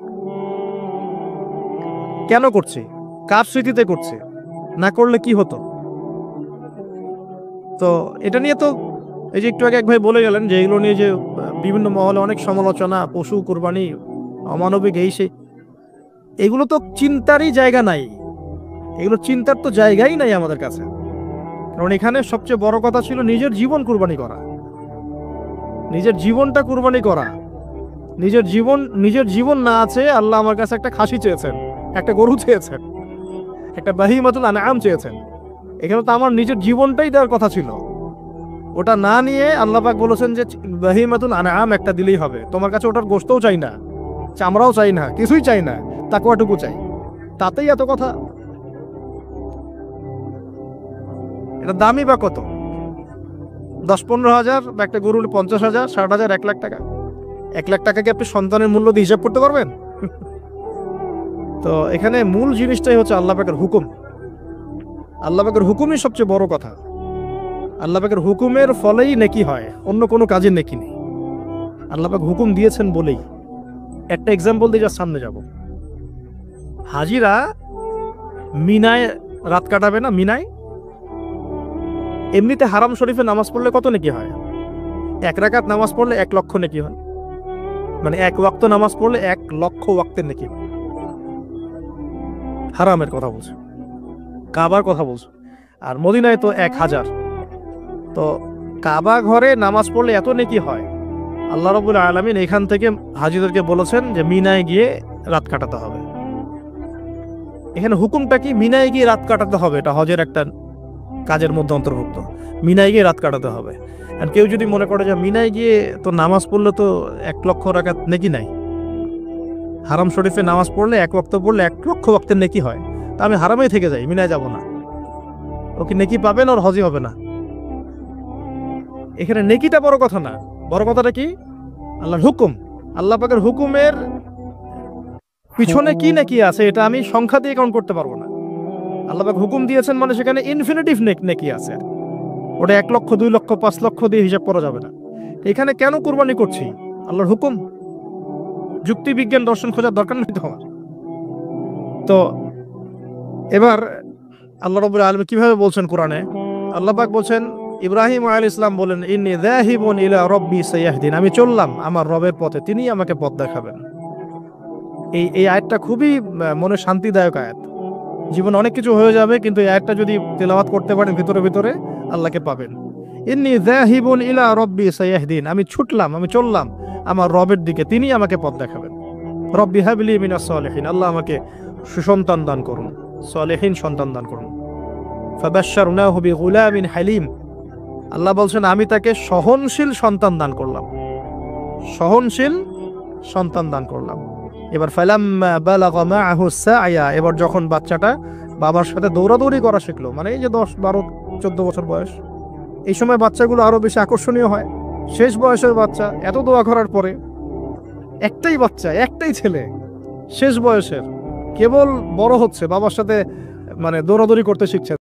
কেন করছি, কার স্মৃতিতে করছি, না করলে কি হতো। তো এটা নিয়ে তো এই যে একটু আগে এক ভাই বলে গেলেন যে এগুলো নিয়ে যে বিভিন্ন মহলে অনেক সমালোচনা, পশু কুরবানি অমানবিক, এই সেই, এগুলো তো চিন্তারই জায়গা নাই। এগুলো চিন্তার তো জায়গাই নাই আমাদের কাছে। কারণ এখানে সবচেয়ে বড় কথা ছিল নিজের জীবন কুরবানি করা, নিজের জীবনটা কুরবানি করা। নিজের জীবন না আছে, আল্লাহ আমার কাছে একটা খাসি চেয়েছেন, একটা গরু চেয়েছেন, একটা বাহিমাতুল আনআম চেয়েছেন। এখানে তো আমার নিজের জীবনটাই দেওয়ার কথা ছিল, ওটা না নিয়ে আল্লাহ পাক বলেছেন যে বাহিমাতুল আনআম একটা দিলেই হবে। তোমার কাছে ওটার গোশতও চাই না, চামড়াও চাই না, কিছুই চাই না, তাকওয়াটুকু চাই, তাতেই এত কথা। এটা দামি বা কত? 10-15 হাজার, বা একটা গরু 50,000, 60,000, 1 লাখ টাকা। 1 লাখ টাকাকে আপনি সন্তানের মূল্য দিয়ে হিসাব করতে পারবেন? তো এখানে মূল জিনিসটাই হচ্ছে আল্লাহ পাকের হুকুম। আল্লাহ পাকের হুকুমই সবচেয়ে বড় কথা। আল্লাহ পাকের হুকুমের ফলেই নেকি হয়, অন্য কোনো কাজের নেকি নেই। আল্লাহ পাক হুকুম দিয়েছেন বলেই। একটা এক্সাম্পল দিয়ে যা সামনে যাব। হাজিরা মিনায় রাত কাটাবে না? মিনায় এমনিতে হারাম শরীফে নামাজ পড়লে কত নেকি হয়? 1 রাকাত নামাজ পড়লে 1 লক্ষ নেকি হয়, মানে 1 ওয়াক্ত নামাজ পড়লে 1 লক্ষ ওয়াক্তের নেকি হয়। হারামের কথা বলছে, কাবার কথা বলছে। আর মদিনায় তো 1000। তো কাবা ঘরে নামাজ পড়লে এত নেকি হয়। আল্লাহ রাব্বুল আলামিন এখান থেকে হাজিদেরকে বলেছেন যে মিনায় গিয়ে রাত কাটাতে হবে। এখানে হুকুমটা কি? মিনায় গিয়ে রাত কাটাতে হবে, এটা হজের একটা কাজের মধ্যে অন্তর্ভুক্ত। মিনায় গিয়ে রাত কাটাতে হবে। আর কেউ যদি মনে করে যে মিনায় গিয়ে তো নামাজ পড়লে তো 1 লক্ষ রাকাত নেকি নাই, হারাম শরীফে নামাজ পড়লে 1 ওয়াক্ত পড়লে 1 লক্ষ ওয়াক্তের নেকি হয়, তা আমি হারামেই থেকে যাই, মিনায় যাব না, ও কি নেকি পাবেন? ওর হজই হবে না। এখানে নেকিটা বড় কথা না, বড় কথাটা কি? আল্লাহর হুকুম। আল্লাহ পাকের হুকুমের পিছনে কি নেকি আছে এটা আমি সংখ্যা দিয়ে কাউন্ট করতে পারবো না। আল্লাহ পাক হুকুম দিয়েছেন মানে সেখানে ইনফিনিটিভ নেকি আছে। ওটা 1 লক্ষ, 2 লক্ষ, 5 লক্ষ দিয়ে হিসাব করা যাবে না। এখানে কেন কুরবানি করছি? আল্লাহর হুকুম। যুক্তি বিজ্ঞান দর্শন খোঁজার দরকার নেই তো আমার। তো এবার আল্লাহ রাব্বুল আলামিন কিভাবে বলছেন কোরআনে? আল্লাহ পাক বলছেন, ইব্রাহিম আলাইহিস সালাম বলেন, ইন্নী যাহিবুন ইলা রাব্বি সায়াহদিন, আমি চললাম আমার রবের পথে, তিনি আমাকে পথ দেখাবেন। এই আয়াতটা খুবই মনে শান্তিদায়ক আয়াত। জীবনে অনেক কিছু হয়ে যাবে, কিন্তু এই আয়াতটা যদি তেলাওয়াত করতে পারেন ভিতরে ভিতরে, আল্লাহকে পাবেন। ইন্নী যাহিবুন ইলা রাব্বি সায়াহদিন, আমি ছুটলাম, আমি চললাম আমার রবের দিকে, তিনি আমাকে পথ দেখাবেন। রব্বি হাবলি মিনাস সালিহিন, আল্লাহ আমাকে সুসন্তান দান করুন, সালেহীন সন্তান দান করুন। ফাবাশশারনাহু বিগুলামিন হালিম, আল্লাহ বলছেন আমি তাকে সহনশীল সন্তান দান করলাম, সহনশীল সন্তান দান করলাম। এবার ফালাম্মা বালাগা মাআহু সা'য়া, এবার যখন বাচ্চাটা বাবার সাথে দৌড়াদৌড়ি করা শিখলো, মানে এই যে 10, 12, 14 বছর বয়স, এই সময় বাচ্চাগুলো আরো বেশি আকর্ষণীয় হয়। শেষ বয়সের বাচ্চা, এত দোয়া করার পরে একটাই বাচ্চা, একটাই ছেলে, শেষ বয়সের, কেবল বড় হচ্ছে, বাবার সাথে মানে দৌড়াদৌড়ি করতে শিখছে।